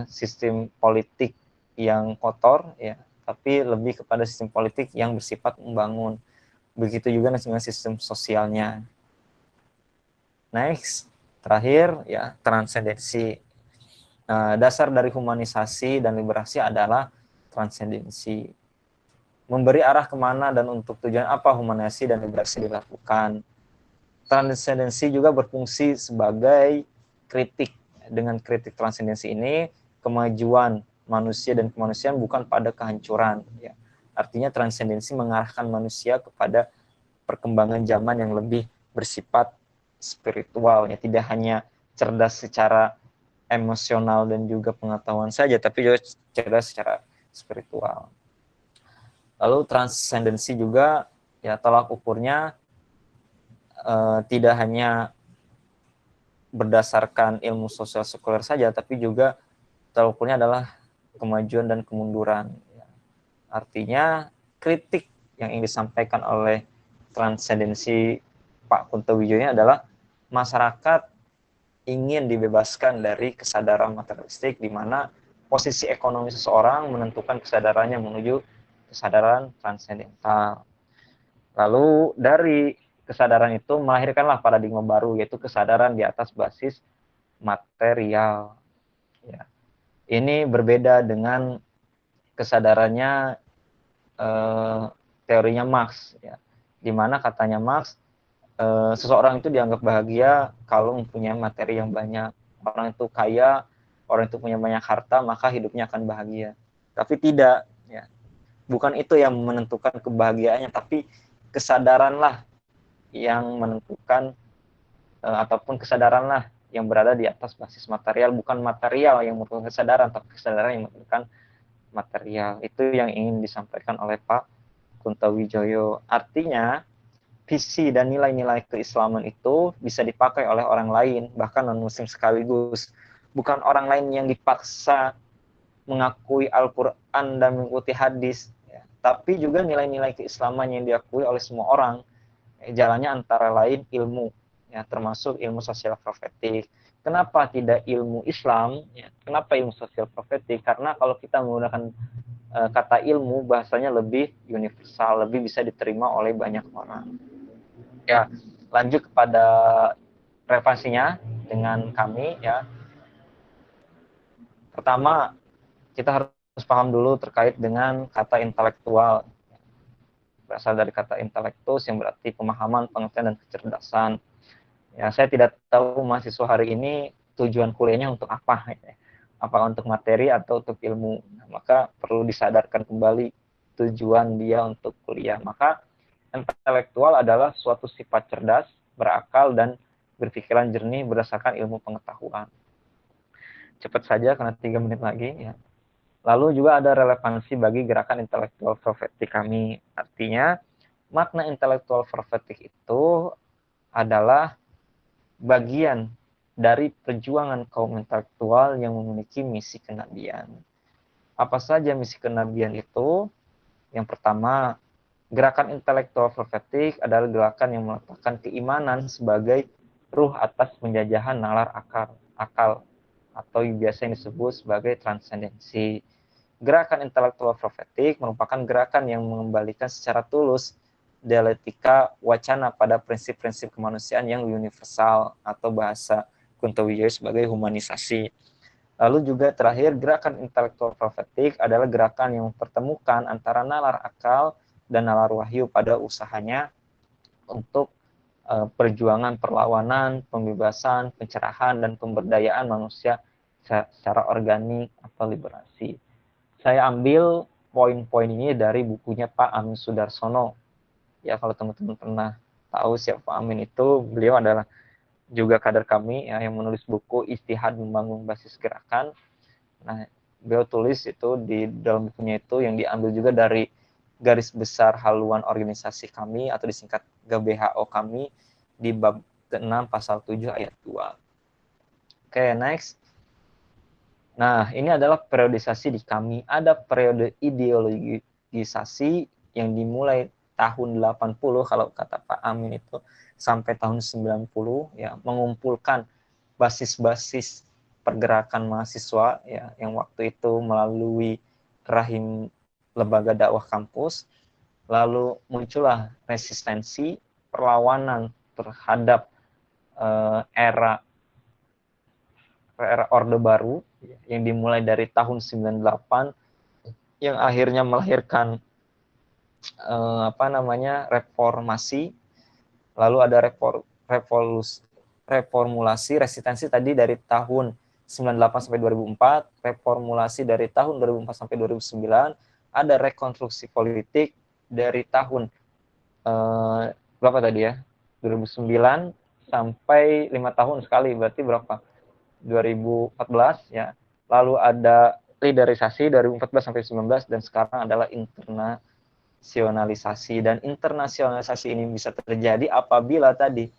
sistem politik yang kotor, ya, tapi lebih kepada sistem politik yang bersifat membangun. Begitu juga dengan sistem sosialnya. Next, terakhir ya transendensi. Dasar dari humanisasi dan liberasi adalah transendensi. Memberi arah kemana dan untuk tujuan apa humanisasi dan liberasi dilakukan. Transendensi juga berfungsi sebagai kritik. Dengan kritik transendensi ini, kemajuan manusia dan kemanusiaan bukan pada kehancuran. Ya. Artinya transendensi mengarahkan manusia kepada perkembangan zaman yang lebih bersifat spiritual, ya, tidak hanya cerdas secara emosional dan juga pengetahuan saja, tapi juga cerdas secara spiritual. Lalu transendensi juga ya tolak ukurnya tidak hanya berdasarkan ilmu sosial sekuler saja, tapi juga tolak ukurnya adalah kemajuan dan kemunduran. Artinya kritik yang ingin disampaikan oleh transendensi Pak Kunto Wijoyo adalah masyarakat ingin dibebaskan dari kesadaran materialistik, di mana posisi ekonomi seseorang menentukan kesadarannya menuju kesadaran transendental. Lalu dari kesadaran itu melahirkanlah paradigma baru, yaitu kesadaran di atas basis material. Ya. Ini berbeda dengan kesadarannya teorinya Marx, ya, di mana katanya Marx seseorang itu dianggap bahagia kalau mempunyai materi yang banyak. Orang itu kaya, orang itu punya banyak harta, maka hidupnya akan bahagia. Tapi tidak, ya. Bukan itu yang menentukan kebahagiaannya, tapi kesadaranlah yang menentukan ataupun kesadaranlah yang berada di atas basis material, bukan material yang merupakan kesadaran, tapi kesadaran yang merupakan material. Itu yang ingin disampaikan oleh Pak Kunto Wijoyo. Artinya visi dan nilai-nilai keislaman itu bisa dipakai oleh orang lain, bahkan non-muslim sekaligus. Bukan orang lain yang dipaksa mengakui Al-Quran dan mengikuti hadis, ya. Tapi juga nilai-nilai keislaman yang diakui oleh semua orang. Jalannya antara lain ilmu, ya, termasuk ilmu sosial profetik. Kenapa tidak ilmu Islam? Ya, kenapa ilmu sosial profetik? Karena kalau kita menggunakan kata ilmu, bahasanya lebih universal, lebih bisa diterima oleh banyak orang. Ya, lanjut kepada referensinya dengan kami, ya. Pertama, kita harus paham dulu terkait dengan kata intelektual. Berasal dari kata intelektus yang berarti pemahaman, pengertian, dan kecerdasan. Ya, saya tidak tahu mahasiswa hari ini tujuan kuliahnya untuk apa, ya. Apakah untuk materi atau untuk ilmu. Maka perlu disadarkan kembali tujuan dia untuk kuliah. Maka intelektual adalah suatu sifat cerdas, berakal, dan berpikiran jernih berdasarkan ilmu pengetahuan. Cepat saja karena 3 menit lagi, ya. Lalu juga ada relevansi bagi gerakan intelektual profetik kami. Artinya, makna intelektual profetik itu adalah bagian dari perjuangan kaum intelektual yang memiliki misi kenabian. Apa saja misi kenabian itu? Yang pertama, gerakan intelektual profetik adalah gerakan yang meletakkan keimanan sebagai ruh atas penjajahan nalar akal atau biasa yang disebut sebagai transendensi. Gerakan intelektual profetik merupakan gerakan yang mengembalikan secara tulus dialektika wacana pada prinsip-prinsip kemanusiaan yang universal, atau bahasa Kunto Wijoyo sebagai humanisasi. Lalu juga terakhir, gerakan intelektual profetik adalah gerakan yang mempertemukan antara nalar akal dan nalar wahyu pada usahanya untuk perjuangan perlawanan, pembebasan, pencerahan, dan pemberdayaan manusia secara organik atau liberasi. Saya ambil poin-poin ini dari bukunya Pak Amin Sudarsono. Ya, kalau teman-teman pernah tahu siapa Pak Amin itu, beliau adalah juga kader kami, ya, yang menulis buku Ijtihad Membangun Basis Gerakan. Nah, beliau tulis itu di dalam bukunya itu yang diambil juga dari garis besar haluan organisasi kami atau disingkat GBHO kami di bab ke-6 pasal 7 ayat 2. Oke, next. Nah, ini adalah periodisasi di kami. Ada periode ideologisasi yang dimulai tahun 80 kalau kata Pak Amin itu sampai tahun 90, ya, mengumpulkan basis-basis pergerakan mahasiswa, ya, yang waktu itu melalui rahim lembaga dakwah kampus. Lalu muncullah resistensi perlawanan terhadap era Orde Baru yang dimulai dari tahun 98 yang akhirnya melahirkan reformasi, lalu ada reformulasi resistensi tadi dari tahun 98 sampai 2004, reformulasi dari tahun 2004 sampai 2009, ada rekonstruksi politik dari tahun berapa tadi ya? 2009 sampai 5 tahun sekali, berarti berapa? 2014 ya. Lalu ada liderisasi 2014 sampai 2019 dan sekarang adalah internasionalisasi, dan internasionalisasi ini bisa terjadi apabila tadi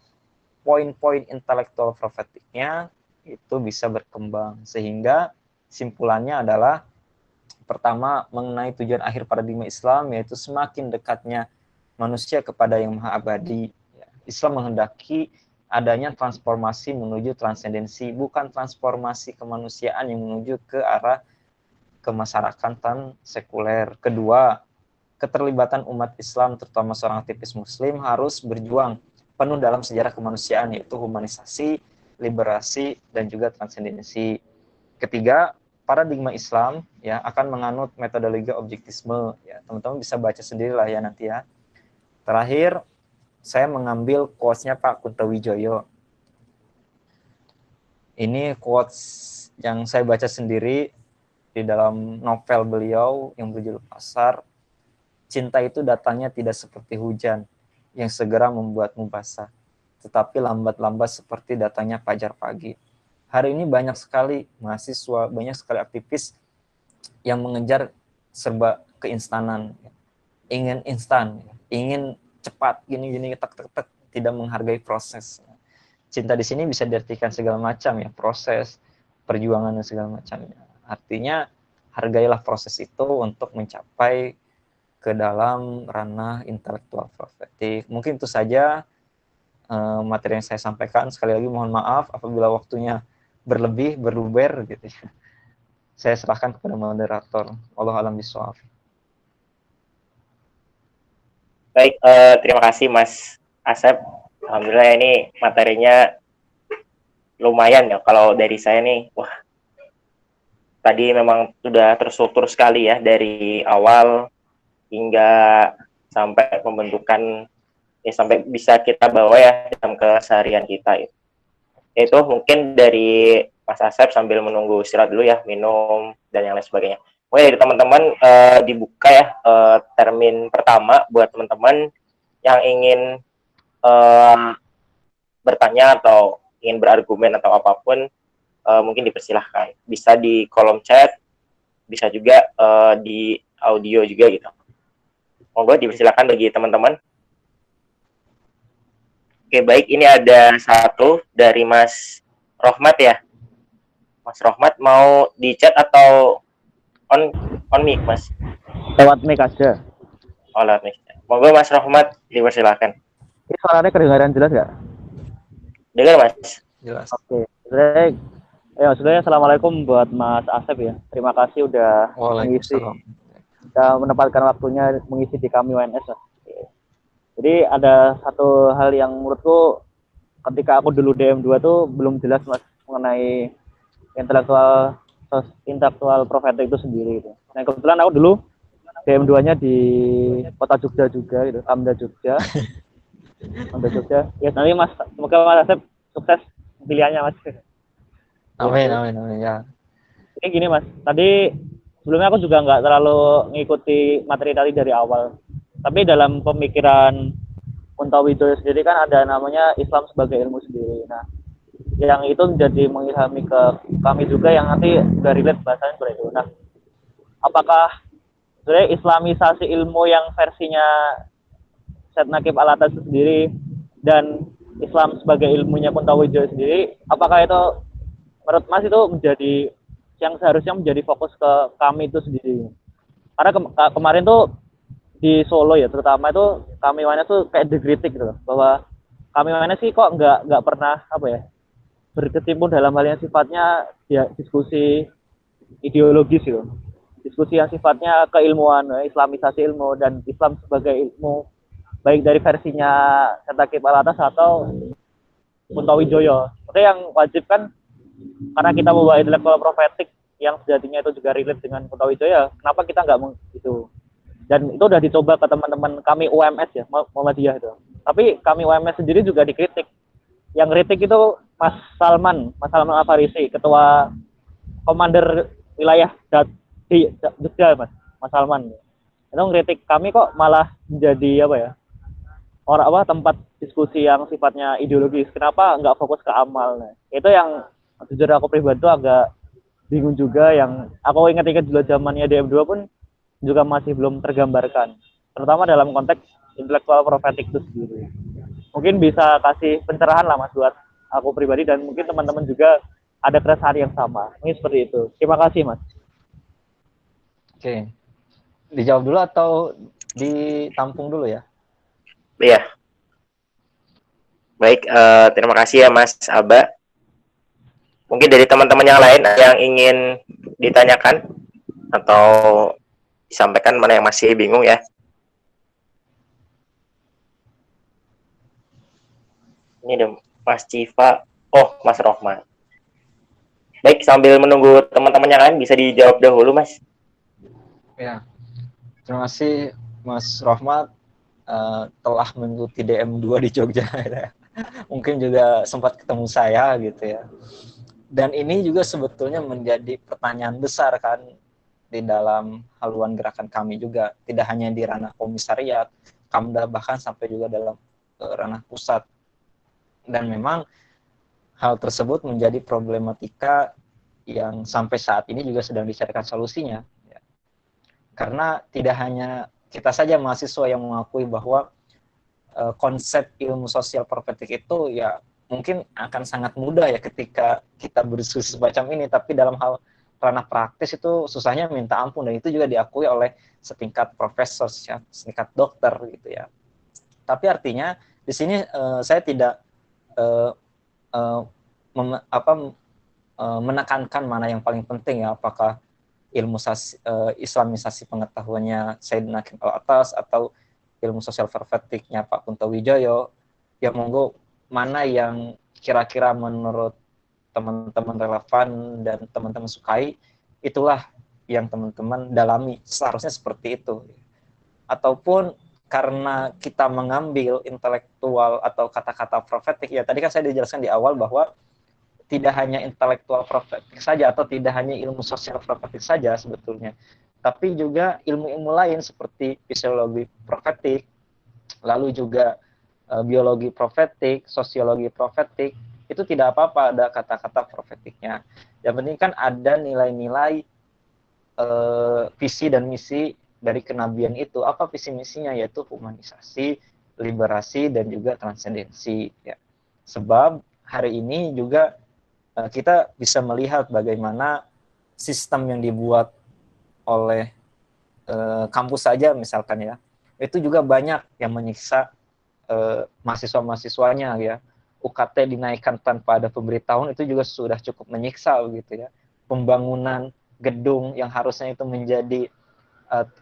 poin-poin intelektual profetiknya itu bisa berkembang, sehingga simpulannya adalah pertama mengenai tujuan akhir paradigma Islam, yaitu semakin dekatnya manusia kepada yang maha abadi. Islam menghendaki adanya transformasi menuju transendensi, bukan transformasi kemanusiaan yang menuju ke arah kemasyarakatan sekuler. Kedua, keterlibatan umat Islam, terutama seorang aktivis muslim, harus berjuang penuh dalam sejarah kemanusiaan, yaitu humanisasi, liberasi, dan juga transendensi. Ketiga, paradigma Islam ya akan menganut metodologi objektisme. Ya, teman-teman bisa baca sendirilah ya nanti ya. Terakhir, saya mengambil quotes-nya Pak Kuntowijoyo. Ini quotes yang saya baca sendiri di dalam novel beliau yang berjudul Pasar. Cinta itu datangnya tidak seperti hujan yang segera membuatmu basah, tetapi lambat-lambat seperti datangnya fajar pagi. Hari ini banyak sekali mahasiswa, banyak sekali aktivis yang mengejar serba keinstanan, ingin instan, ingin cepat, gini-gini, tek-tek-tek, tidak menghargai proses. Cinta di sini bisa diartikan segala macam ya, proses, perjuangan dan segala macamnya. Artinya hargailah proses itu untuk mencapai ke dalam ranah intelektual profetik. Mungkin itu saja materi yang saya sampaikan. Sekali lagi mohon maaf apabila waktunya berlebih, berluber gitu. Saya serahkan kepada moderator. Wallahu a'lam bishawab. Baik, terima kasih Mas Asep. Alhamdulillah ini materinya lumayan ya. Kalau dari saya nih, wah, tadi memang sudah terstruktur sekali ya dari awal hingga sampai pembentukan, ya sampai bisa kita bawa ya dalam keseharian kita. Itu mungkin dari Mas Asep sambil menunggu istirahat dulu ya, minum dan yang lain sebagainya. Oke, dari teman-teman dibuka ya termin pertama buat teman-teman yang ingin bertanya atau ingin berargumen atau apapun, mungkin dipersilahkan. Bisa di kolom chat, bisa juga di audio juga gitu. Monggo dipersilakan bagi teman-teman. Oke, baik, ini ada satu dari Mas Rohmat ya. Mas Rohmat mau di chat atau on mic, Mas? Lewat mic aja. Oh, lewat mic. Monggo Mas Rohmat dipersilakan. Ini suaranya kedengaran jelas nggak? Dengar, Mas? Jelas. Oke. Baik. Ya, sebenarnya assalamualaikum buat Mas Asep ya. Terima kasih udah mengisi, udah menempatkan waktunya mengisi di kami UNS. Jadi ada satu hal yang menurutku ketika aku dulu DM2 tuh belum jelas Mas mengenai intelektual profetik itu sendiri gitu. Nah, kebetulan aku dulu DM2-nya di kota Jogja juga gitu, Amda Jogja. Amda Jogja. Ya, nanti Mas, semoga Mas Asep sukses pilihannya Mas. Amin ya. Ini gini Mas, tadi sebelumnya aku juga nggak terlalu ngikuti materi tadi dari awal. Tapi dalam pemikiran Kuntowijoyo sendiri kan ada namanya Islam sebagai ilmu sendiri. Nah, yang itu menjadi mengilhami ke kami juga yang nanti udah relate bahasanya seperti itu. Nah, apakah sebenarnya islamisasi ilmu yang versinya Syed Naqib Al-Atas sendiri dan Islam sebagai ilmunya Kuntowijoyo sendiri, apakah itu menurut Mas itu menjadi yang seharusnya menjadi fokus ke kami itu sendiri? Karena kemarin tuh di Solo ya terutama itu kami mana tuh kayak dikritik gitu bahwa kami mana sih kok nggak pernah berkecimpung dalam hal yang sifatnya ya diskusi ideologis gitu, diskusi yang sifatnya keilmuan, islamisasi ilmu dan Islam sebagai ilmu baik dari versinya Syed Naqib Al-Atas atau Kuntowijoyo. Maksudnya yang wajib kan karena kita membawa intelektual profetik yang sejatinya itu juga relate dengan Kuntowijoyo, kenapa kita nggak itu? Dan itu udah dicoba ke teman-teman kami UMS ya, Muhammadiyah itu. Tapi kami UMS sendiri juga dikritik. Yang kritik itu Mas Salman Al-Farisi, ketua komander wilayah di Jogja, Mas Salman. Itu ngeritik kami kok malah menjadi apa ya? Tempat diskusi yang sifatnya ideologis. Kenapa nggak fokus ke amal? Nah, itu yang jujur aku pribadi tuh agak bingung juga, yang aku ingat-ingat juga zamannya DM2 pun juga masih belum tergambarkan. Terutama dalam konteks intelektual profetik itu sendiri. Mungkin bisa kasih pencerahan lah Mas buat aku pribadi, dan mungkin teman-teman juga ada keresahan yang sama. Ini seperti itu. Terima kasih Mas. Oke. Dijawab dulu atau ditampung dulu ya? Iya. Baik, terima kasih ya Mas Aba. Mungkin dari teman-teman yang lain yang ingin ditanyakan atau disampaikan, mana yang masih bingung ya. Ini ada Mas Civa, Mas Rohman. Baik, sambil menunggu teman-teman yang lain bisa dijawab dahulu Mas. Ya, terima kasih Mas Rohmat telah mengikuti DM2 di Jogja. Mungkin juga sempat ketemu saya gitu ya. Dan ini juga sebetulnya menjadi pertanyaan besar kan di dalam haluan gerakan kami juga, tidak hanya di ranah komisariat, Kamda, bahkan sampai juga dalam ranah pusat. Dan memang hal tersebut menjadi problematika yang sampai saat ini juga sedang dicarikan solusinya. Karena tidak hanya kita saja mahasiswa yang mengakui bahwa konsep ilmu sosial profetik itu ya mungkin akan sangat mudah ya ketika kita berdiskusi semacam ini, tapi dalam hal ranah praktis itu susahnya minta ampun, dan itu juga diakui oleh setingkat profesor, setingkat dokter gitu ya. Tapi artinya di sini saya tidak menekankan mana yang paling penting ya, apakah ilmu islamisasi pengetahuannya Sayyidina Hakim Al-Attas atau ilmu sosial profetiknya Pak Kuntowijoyo. Ya monggo, mana yang kira-kira menurut teman-teman relevan dan teman-teman sukai, itulah yang teman-teman dalami, seharusnya seperti itu. Ataupun karena kita mengambil intelektual atau kata-kata profetik, ya tadi kan saya dijelaskan di awal bahwa tidak hanya intelektual profetik saja atau tidak hanya ilmu sosial profetik saja sebetulnya, tapi juga ilmu-ilmu lain seperti fisiologi profetik, lalu juga biologi profetik, sosiologi profetik, itu tidak apa-apa ada kata-kata profetiknya. Yang penting kan ada nilai-nilai visi dan misi dari kenabian itu. Apa visi misinya? Yaitu humanisasi, liberasi, dan juga transendensi. Ya. Sebab hari ini juga kita bisa melihat bagaimana sistem yang dibuat oleh kampus saja misalkan ya, itu juga banyak yang menyiksa mahasiswa-mahasiswanya ya. UKT dinaikkan tanpa ada pemberitahuan, itu juga sudah cukup menyiksa begitu ya. Pembangunan gedung yang harusnya itu menjadi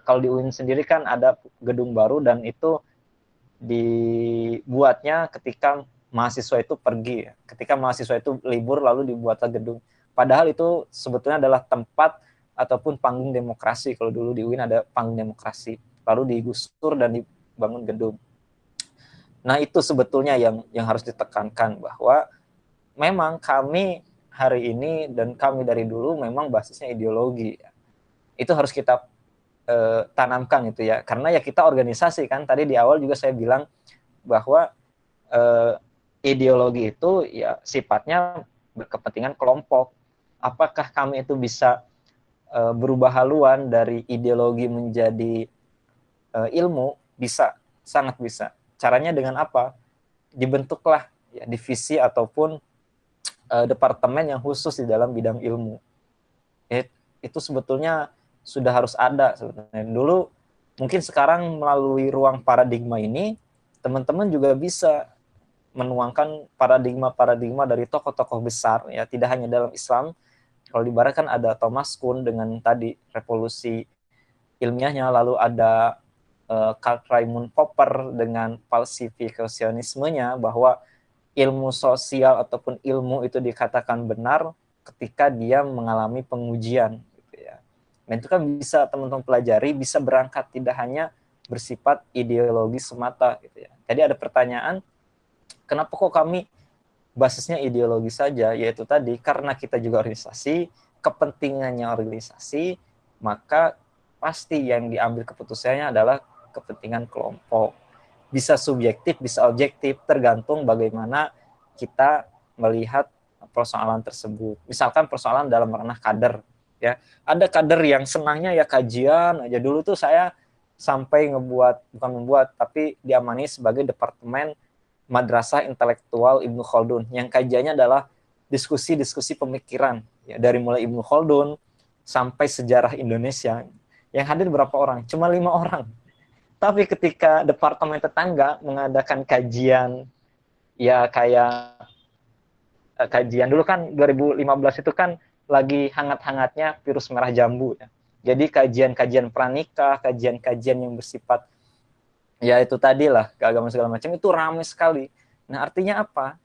kalau di UIN sendiri kan ada gedung baru, dan itu dibuatnya ketika mahasiswa itu pergi, ketika mahasiswa itu libur lalu dibuatlah gedung. Padahal itu sebetulnya adalah tempat ataupun panggung demokrasi. Kalau dulu di UIN ada panggung demokrasi, lalu digusur dan dibangun gedung. Nah itu sebetulnya yang harus ditekankan, bahwa memang kami hari ini dan kami dari dulu memang basisnya ideologi. Itu harus kita tanamkan itu ya, karena ya kita organisasi kan. Tadi di awal juga saya bilang bahwa ideologi itu ya sifatnya berkepentingan kelompok. Apakah kami itu bisa berubah haluan dari ideologi menjadi ilmu? Bisa, sangat bisa. Caranya dengan apa? Dibentuklah ya divisi ataupun departemen yang khusus di dalam bidang ilmu. Itu sebetulnya sudah harus ada sebetulnya. Dulu mungkin sekarang melalui ruang paradigma ini, teman-teman juga bisa menuangkan paradigma dari tokoh-tokoh besar ya, tidak hanya dalam Islam. Kalau di barat kan ada Thomas Kuhn dengan tadi revolusi ilmiahnya, lalu ada Karl Raimund Popper dengan falsifikasionismenya, bahwa ilmu sosial ataupun ilmu itu dikatakan benar ketika dia mengalami pengujian gitu ya. Dan itu kan bisa teman-teman pelajari, bisa berangkat, tidak hanya bersifat ideologi semata gitu ya. Tadi ada pertanyaan, kenapa kok kami basisnya ideologi saja? Yaitu tadi, karena kita juga organisasi, kepentingannya organisasi, maka pasti yang diambil keputusannya adalah kepentingan kelompok. Bisa subjektif, bisa objektif, tergantung bagaimana kita melihat persoalan tersebut. Misalkan persoalan dalam ranah kader, ya. Ada kader yang senangnya ya kajian aja. Dulu tuh saya sampai bukan membuat, tapi diamani sebagai departemen Madrasah Intelektual Ibnu Khaldun, yang kajiannya adalah diskusi-diskusi pemikiran, ya, dari mulai Ibnu Khaldun sampai sejarah Indonesia. Yang hadir berapa orang? Cuma 5 orang. Tapi ketika departemen tetangga mengadakan kajian, ya kayak kajian dulu kan 2015 itu kan lagi hangat-hangatnya virus merah jambu ya. Jadi kajian-kajian pranikah, kajian-kajian yang bersifat ya itu tadilah keagamaan segala macam itu ramai sekali. Nah, artinya apa?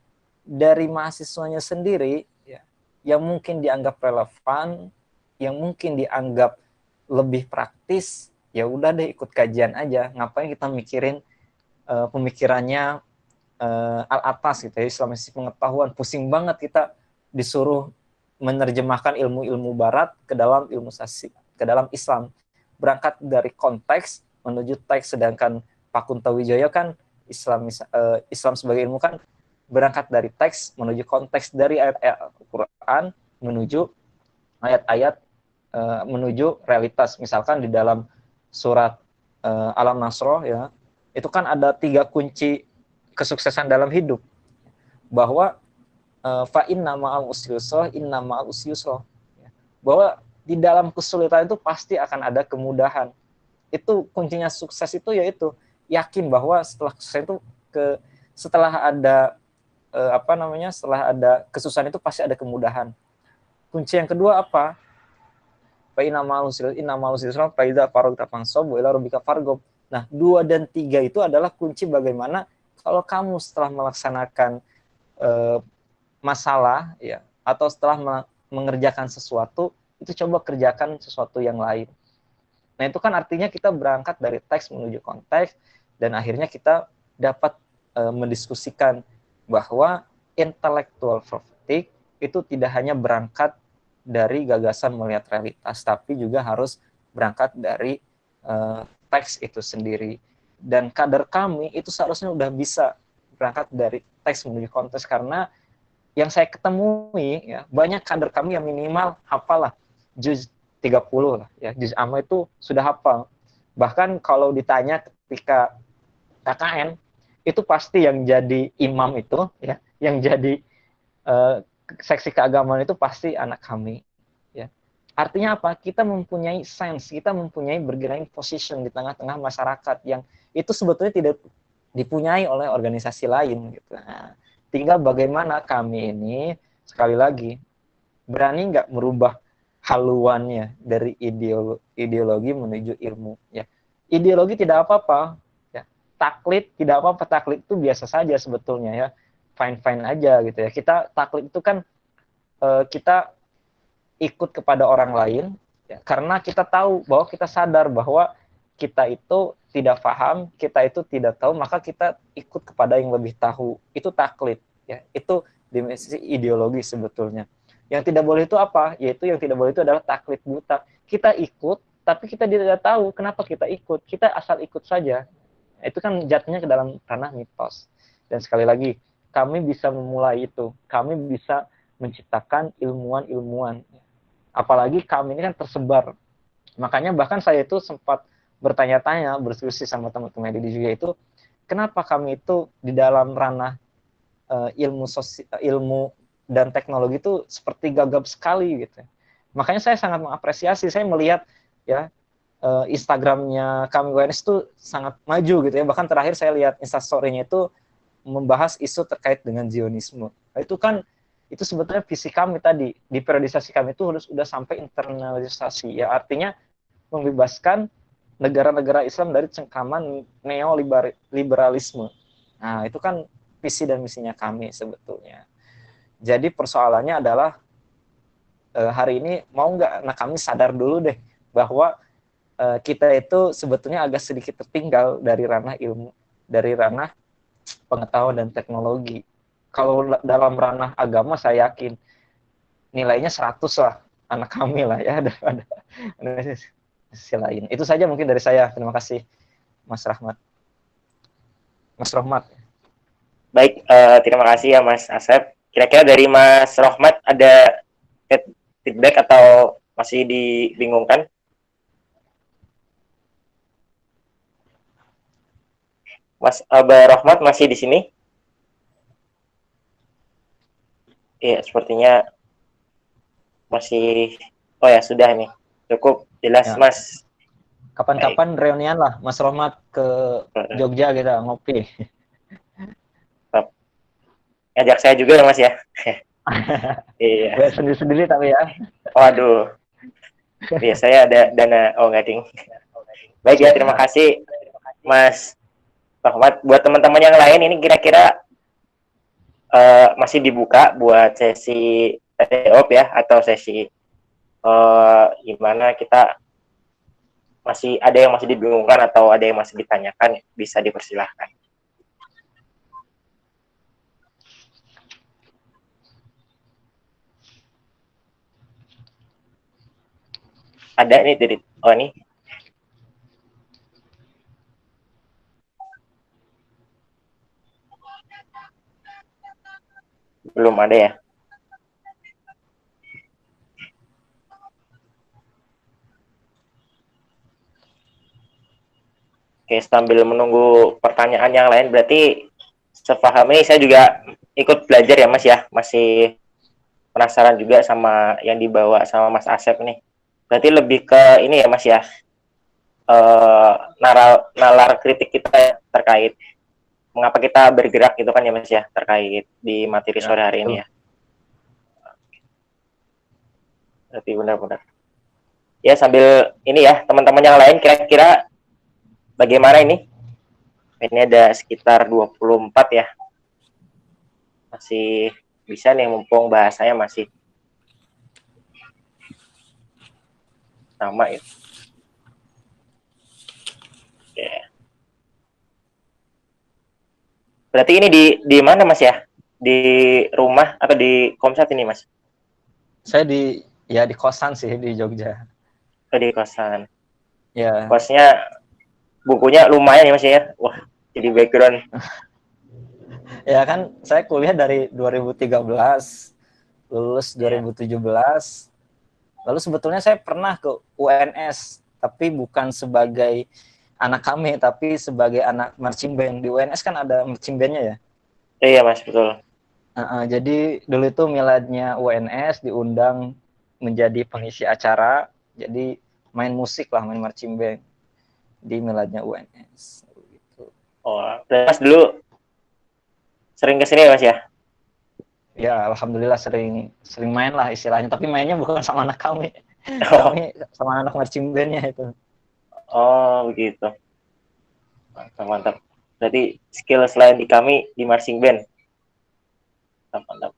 Dari mahasiswanya sendiri ya, yang mungkin dianggap relevan, yang mungkin dianggap lebih praktis, ya udah deh ikut kajian aja. Ngapain kita mikirin pemikirannya al atas gitu ya, Islamisasi pengetahuan. Pusing banget kita disuruh menerjemahkan ilmu-ilmu barat ke dalam ilmu sasi, ke dalam Islam. Berangkat dari konteks menuju teks, sedangkan Pak Kuntawijoyo kan Islam sebagai ilmu kan berangkat dari teks menuju konteks, dari ayat-ayat Al-Quran menuju ayat-ayat menuju realitas. Misalkan di dalam surat Alam Nasroh ya, itu kan ada 3 kunci kesuksesan dalam hidup, bahwa fa inna ma'al usri yusra, inna ma'al usri yusra, bahwa di dalam kesulitan itu pasti akan ada kemudahan. Itu kuncinya sukses itu, yaitu yakin bahwa setelah sukses itu setelah ada setelah ada kesusahan itu pasti ada kemudahan. Kunci yang kedua apa? Fa inna ma'al usri yusra fa idza faragta fansab wa ila rabbika farghab. Nah, 2 dan 3 itu adalah kunci bagaimana kalau kamu setelah melaksanakan masalah ya, atau setelah mengerjakan sesuatu, itu coba kerjakan sesuatu yang lain. Nah, itu kan artinya kita berangkat dari teks menuju konteks, dan akhirnya kita dapat mendiskusikan bahwa intellectual prophetic itu tidak hanya berangkat dari gagasan melihat realitas, tapi juga harus berangkat dari teks itu sendiri. Dan kader kami itu seharusnya udah bisa berangkat dari teks menuju konteks, karena yang saya ketemui ya, banyak kader kami yang minimal hafal lah juz 30 lah ya, juz amma itu sudah hafal. Bahkan kalau ditanya ketika KKN, itu pasti yang jadi imam itu ya, yang jadi seksi keagamaan itu pasti anak kami ya. Artinya apa? Kita mempunyai sense, kita mempunyai bergerak position di tengah-tengah masyarakat yang itu sebetulnya tidak dipunyai oleh organisasi lain gitu. Nah, tinggal bagaimana kami ini sekali lagi berani nggak merubah haluannya dari ideologi menuju ilmu ya. Ideologi tidak apa-apa ya. Taklid tidak apa-apa, taklid itu biasa saja sebetulnya ya. Fine-fine aja gitu ya. Kita taklid itu kan kita ikut kepada orang lain ya, karena kita tahu bahwa kita sadar bahwa kita itu tidak paham, kita itu tidak tahu, maka kita ikut kepada yang lebih tahu. Itu taklid ya. Itu dimensi ideologi sebetulnya. Yang tidak boleh itu apa? Yaitu yang tidak boleh itu adalah taklid buta. Kita ikut, tapi kita tidak tahu kenapa kita ikut. Kita asal ikut saja. Itu kan jatuhnya ke dalam ranah mitos. Dan sekali lagi, kami bisa memulai itu. Kami bisa menciptakan ilmuwan-ilmuwan. Apalagi kami ini kan tersebar. Makanya bahkan saya itu sempat bertanya-tanya, berdiskusi sama teman-teman di juga itu, kenapa kami itu di dalam ranah ilmu dan teknologi itu seperti gagap sekali gitu. Makanya saya sangat mengapresiasi, saya melihat ya Instagramnya kami WNS itu sangat maju gitu ya. Bahkan terakhir saya lihat instastory-nya itu membahas isu terkait dengan Zionisme. Nah, itu sebetulnya visi kami tadi, di periodisasi kami itu sudah sampai internalisasi ya, artinya membebaskan negara-negara Islam dari cengkaman neoliberalisme. Nah, itu kan visi dan misinya kami sebetulnya. Jadi persoalannya adalah hari ini mau nggak anak kami sadar dulu deh bahwa kita itu sebetulnya agak sedikit tertinggal dari ranah ilmu, dari ranah pengetahuan dan teknologi. Kalau dalam ranah agama saya yakin nilainya 100 lah anak kami lah ya, ada sisi lain. Itu saja mungkin dari saya. Terima kasih Mas Rahmat. Mas Rahmat. Baik, terima kasih ya Mas Asep. Kira-kira dari Mas Rahmat ada feedback atau masih dibingungkan? Mas Aba Rahmat masih di sini? Iya, sepertinya masih. Oh ya, sudah nih. Cukup jelas, Ya. Mas. Kapan-kapan reunian lah Mas Rahmat ke Jogja kita ngopi. Ngajak saya juga ya Mas ya. Iya. Bayar sendiri-sendiri tapi ya. Waduh. Iya, saya ada dana. Oh, nggak ding. Baik ya, terima kasih Mas Rahmat. Buat teman-teman yang lain ini kira-kira masih dibuka buat sesi TOP ya, atau sesi gimana kita masih ada yang masih dibingungkan atau ada yang masih ditanyakan, bisa dipersilahkan. Ada nih dari ini. Belum ada ya. Oke, sambil menunggu pertanyaan yang lain, berarti sepahami saya juga ikut belajar ya Mas ya. Masih penasaran juga sama yang dibawa sama Mas Asep nih. Berarti lebih ke ini ya Mas ya, nalar kritik kita terkait mengapa kita bergerak gitu kan ya Mas ya, terkait di materi sore hari ini ya. Berarti benar-benar. Ya, sambil ini ya, teman-teman yang lain kira-kira bagaimana ini? Ini ada sekitar 24 ya. Masih bisa nih, mumpung bahasanya masih sama ya. Oke. Berarti ini di mana Mas ya? Di rumah atau di Komsat ini Mas? Saya di kosan sih di Jogja. Oh, di kosan. Ya. Kosnya bukunya lumayan ya Mas ya. Wah, jadi background. Ya kan saya kuliah dari 2013, lulus 2017. Lalu sebetulnya saya pernah ke UNS, tapi bukan sebagai anak kami, tapi sebagai anak marching band. Di UNS kan ada marching bandnya ya. Iya Mas, betul. Jadi dulu itu miladnya UNS diundang menjadi pengisi acara, jadi main musik lah, main marching band di miladnya UNS. Gitu. Oh, Mas dulu sering kesini ya Mas ya? Ya, alhamdulillah sering main lah istilahnya, tapi mainnya bukan sama anak kami. Kami sama anak marching bandnya itu. Oh, begitu. Mantap, mantap. Berarti skill selain di kami di marching band. Mantap.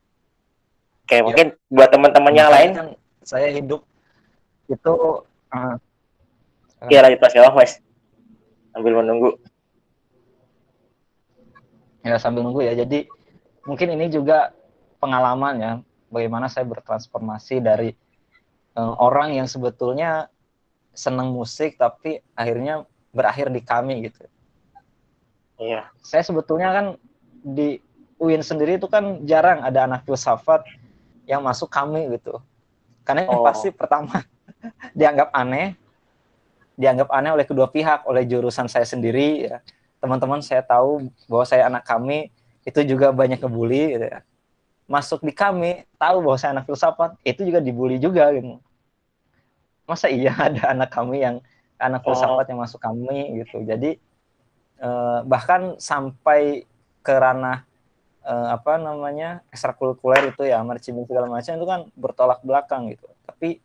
Oke, ya. Mungkin buat teman-teman yang lain kan saya hidup itu iya, lanjut Mas ya, Mas. Sambil menunggu. Ya, sambil nunggu ya. Jadi mungkin ini juga pengalaman ya, bagaimana saya bertransformasi dari orang yang sebetulnya senang musik tapi akhirnya berakhir di kami gitu. Iya. Saya sebetulnya kan di UIN sendiri itu kan jarang ada anak filsafat yang masuk kami gitu. Karena yang pasti pertama dianggap aneh oleh kedua pihak, oleh jurusan saya sendiri ya. Teman-teman saya tahu bahwa saya anak kami, itu juga banyak ngebully gitu ya. Masuk di kami, tahu bahwa saya anak filsafat, itu juga dibully juga gitu. Masa iya ada anak kami yang anak filsafat yang masuk kami gitu. Jadi bahkan sampai ke ranah ekstrakurikuler itu ya, marching band segala macam itu kan bertolak belakang gitu. Tapi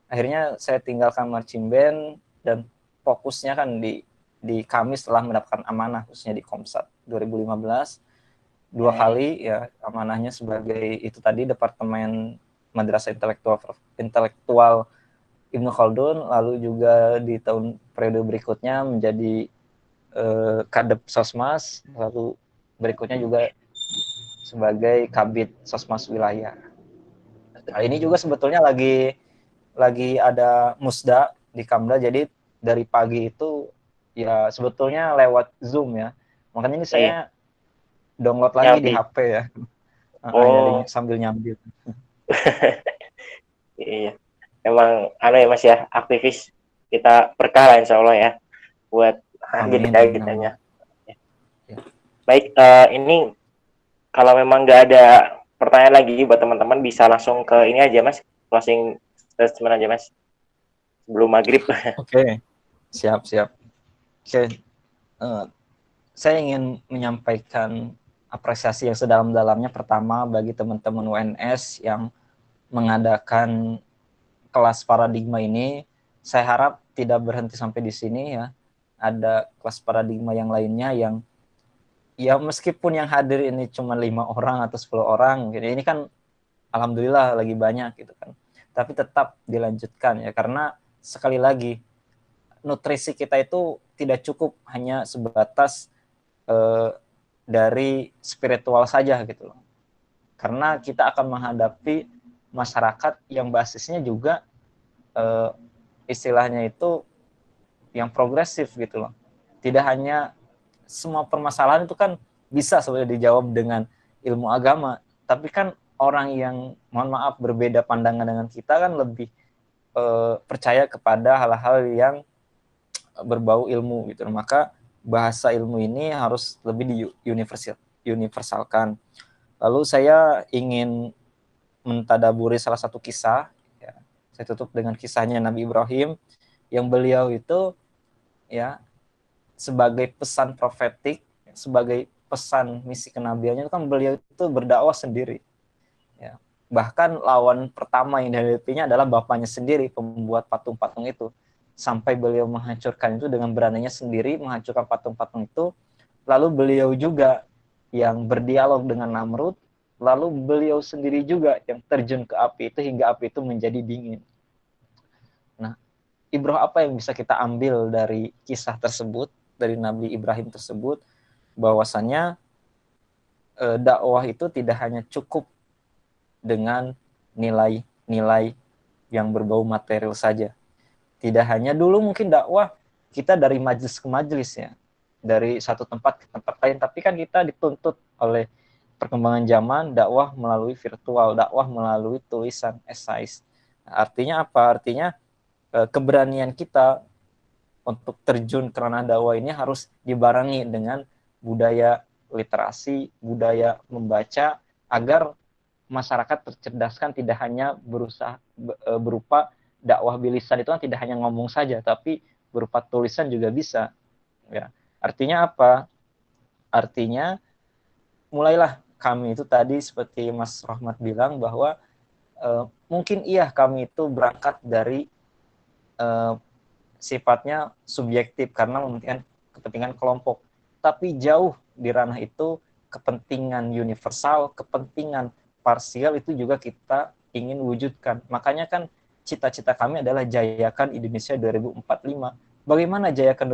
akhirnya saya tinggalkan marching band dan fokusnya kan di kami setelah mendapatkan amanah khususnya di Komsat 2015. 2 kali ya amanahnya sebagai itu tadi Departemen Madrasah Intelektual Ibnu Khaldun, lalu juga di tahun periode berikutnya menjadi Kadep Sosmas, lalu berikutnya juga sebagai Kabid Sosmas Wilayah. Kali ini juga sebetulnya lagi ada musda di Kamda, jadi dari pagi itu ya sebetulnya lewat Zoom ya. Makanya ini saya download lagi di HP ya. Jadi sambil nyambil. Iya. Emang ya Mas ya, aktivis kita berkah insya Allah ya buat agenda-agendanya. Baik, ini kalau memang nggak ada pertanyaan lagi buat teman-teman bisa langsung ke ini aja Mas, closing statement aja Mas sebelum maghrib. Oke. Siap. Oke. Saya ingin menyampaikan apresiasi yang sedalam-dalamnya pertama bagi teman-teman UNS yang mengadakan kelas paradigma ini. Saya harap tidak berhenti sampai di sini ya. Ada kelas paradigma yang lainnya yang ya meskipun yang hadir ini cuma 5 orang atau 10 orang, ini kan alhamdulillah lagi banyak gitu kan. Tapi tetap dilanjutkan ya, karena sekali lagi nutrisi kita itu tidak cukup hanya sebatas dari spiritual saja gitu loh. Karena kita akan menghadapi masyarakat yang basisnya juga istilahnya itu yang progresif gitu loh. Tidak hanya semua permasalahan itu kan bisa sebenarnya dijawab dengan ilmu agama, tapi kan orang yang mohon maaf berbeda pandangan dengan kita kan lebih percaya kepada hal-hal yang berbau ilmu gitu. Maka bahasa ilmu ini harus lebih diuniversalkan. Lalu saya ingin mentadaburi salah satu kisah ya. Saya tutup dengan kisahnya Nabi Ibrahim yang beliau itu ya sebagai pesan profetik, sebagai pesan misi kenabiannya kan beliau itu berdakwah sendiri ya. Bahkan lawan pertama yang dihadapinya adalah bapaknya sendiri, pembuat patung-patung itu, sampai beliau menghancurkan itu dengan beraninya sendiri, menghancurkan patung-patung itu. Lalu beliau juga yang berdialog dengan Namrud, lalu beliau sendiri juga yang terjun ke api itu hingga api itu menjadi dingin. Nah, ibrah apa yang bisa kita ambil dari kisah tersebut, dari Nabi Ibrahim tersebut, bahwasannya dakwah itu tidak hanya cukup dengan nilai-nilai yang berbau material saja. Tidak hanya dulu mungkin dakwah kita dari majelis ke majelis ya, dari satu tempat ke tempat lain, tapi kan kita dituntut oleh perkembangan zaman dakwah melalui virtual, dakwah melalui tulisan esais. Artinya apa? Artinya keberanian kita untuk terjun ke ranah dakwah ini harus dibarengi dengan budaya literasi, budaya membaca, agar masyarakat tercerdaskan tidak hanya berupa dakwah bilisan itu kan tidak hanya ngomong saja, tapi berupa tulisan juga bisa. Ya. Artinya apa? Artinya mulailah kami itu tadi seperti Mas Rahmat bilang bahwa mungkin iya kami itu berangkat dari sifatnya subjektif karena mungkin kepentingan kelompok, tapi jauh di ranah itu kepentingan universal, kepentingan parsial itu juga kita ingin wujudkan. Makanya kan cita-cita kami adalah jayakan Indonesia 2045. Bagaimana jayakan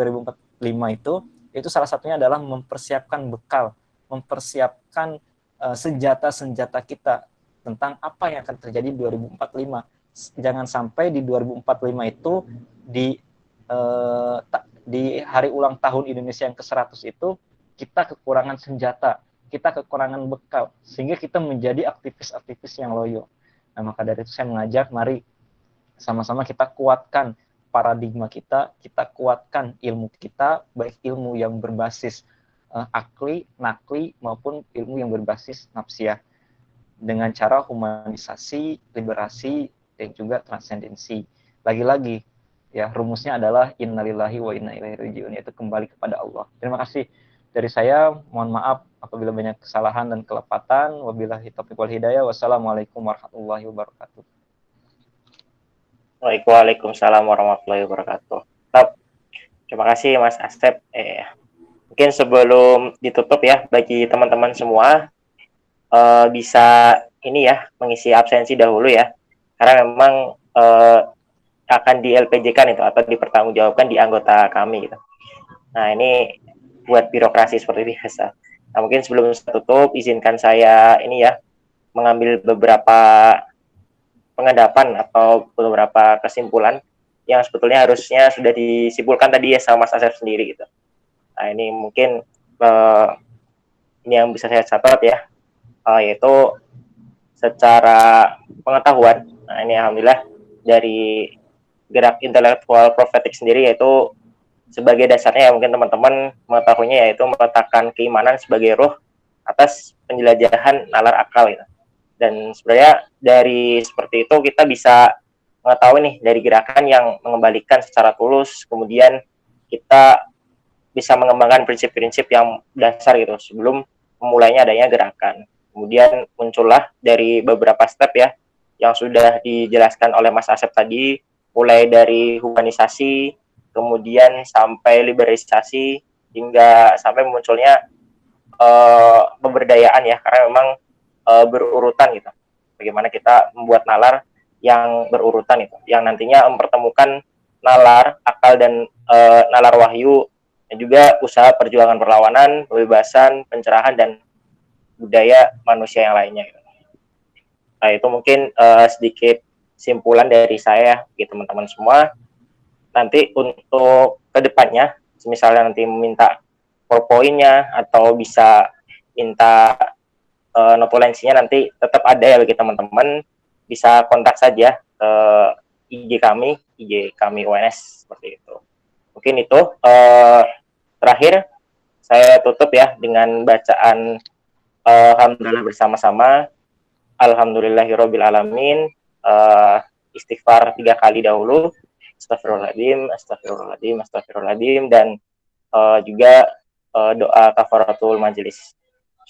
2045 itu? Itu salah satunya adalah mempersiapkan bekal, mempersiapkan senjata-senjata kita tentang apa yang akan terjadi 2045. Jangan sampai di 2045 itu di hari ulang tahun Indonesia yang ke-100 itu kita kekurangan senjata, kita kekurangan bekal, sehingga kita menjadi aktivis-aktivis yang loyo. Nah, maka dari itu saya mengajak, mari sama-sama kita kuatkan paradigma kita kuatkan ilmu kita, baik ilmu yang berbasis akli, nakli, maupun ilmu yang berbasis nafsiyah, dengan cara humanisasi, liberasi, dan juga transendensi. Lagi-lagi, ya rumusnya adalah innalillahi wa inna ilaihi raji'un, yaitu kembali kepada Allah. Terima kasih dari saya, mohon maaf apabila banyak kesalahan dan kelepatan. Wabillahi taufiq wal hidayah. Wassalamualaikum warahmatullahi wabarakatuh. Waalaikumsalam warahmatullahi wabarakatuh. Terima kasih Mas Asep. mungkin sebelum ditutup ya, bagi teman-teman semua bisa ini ya, mengisi absensi dahulu ya, karena memang akan di LPJ-kan itu atau dipertanggungjawabkan di anggota kami gitu. Nah, ini buat birokrasi seperti biasa. Nah, mungkin sebelum saya tutup, izinkan saya ini ya, mengambil beberapa pengadapan atau beberapa kesimpulan yang sebetulnya harusnya sudah disimpulkan tadi ya sama Mas Asep sendiri gitu. Nah, ini mungkin ini yang bisa saya catat ya, yaitu secara pengetahuan. Nah, ini alhamdulillah dari gerak intelektual profetik sendiri, yaitu sebagai dasarnya ya mungkin teman-teman mengetahuinya, yaitu meletakkan keimanan sebagai ruh atas penjelajahan nalar akal gitu. Dan sebenarnya dari seperti itu kita bisa mengetahui nih dari gerakan yang mengembalikan secara tulus, kemudian kita bisa mengembangkan prinsip-prinsip yang dasar gitu sebelum memulainya adanya gerakan. Kemudian muncullah dari beberapa step ya yang sudah dijelaskan oleh Mas Asep tadi, mulai dari humanisasi, kemudian sampai liberalisasi, hingga sampai munculnya pemberdayaan ya, karena memang berurutan gitu. Bagaimana kita membuat nalar yang berurutan itu, yang nantinya mempertemukan nalar akal dan nalar wahyu, dan juga usaha perjuangan perlawanan, kebebasan, pencerahan, dan budaya manusia yang lainnya. Nah, itu mungkin sedikit simpulan dari saya, gitu teman-teman semua. Nanti untuk kedepannya, misalnya nanti meminta PowerPoint-nya atau bisa minta notulensinya, nanti tetap ada ya bagi teman-teman, bisa kontak saja ke IG kami UNS seperti itu. Mungkin itu terakhir saya tutup ya dengan bacaan alhamdulillah bersama-sama. Alhamdulillahirabbil alamin. Istighfar 3 kali dahulu. Astagfirullahaladzim, astagfirullahaladzim, astagfirullahaladzim, dan juga doa kafaratul majelis.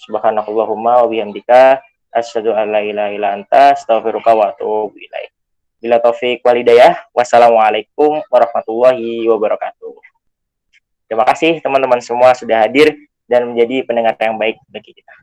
Subhanakallahumma wa bihamdika asyhadu an la ilaha illa anta astaghfiruka wa atubu ilaik. Bila taufik wal hidayah. Wassalamualaikum warahmatullahi wabarakatuh. Terima kasih teman-teman semua sudah hadir dan menjadi pendengar yang baik bagi kita.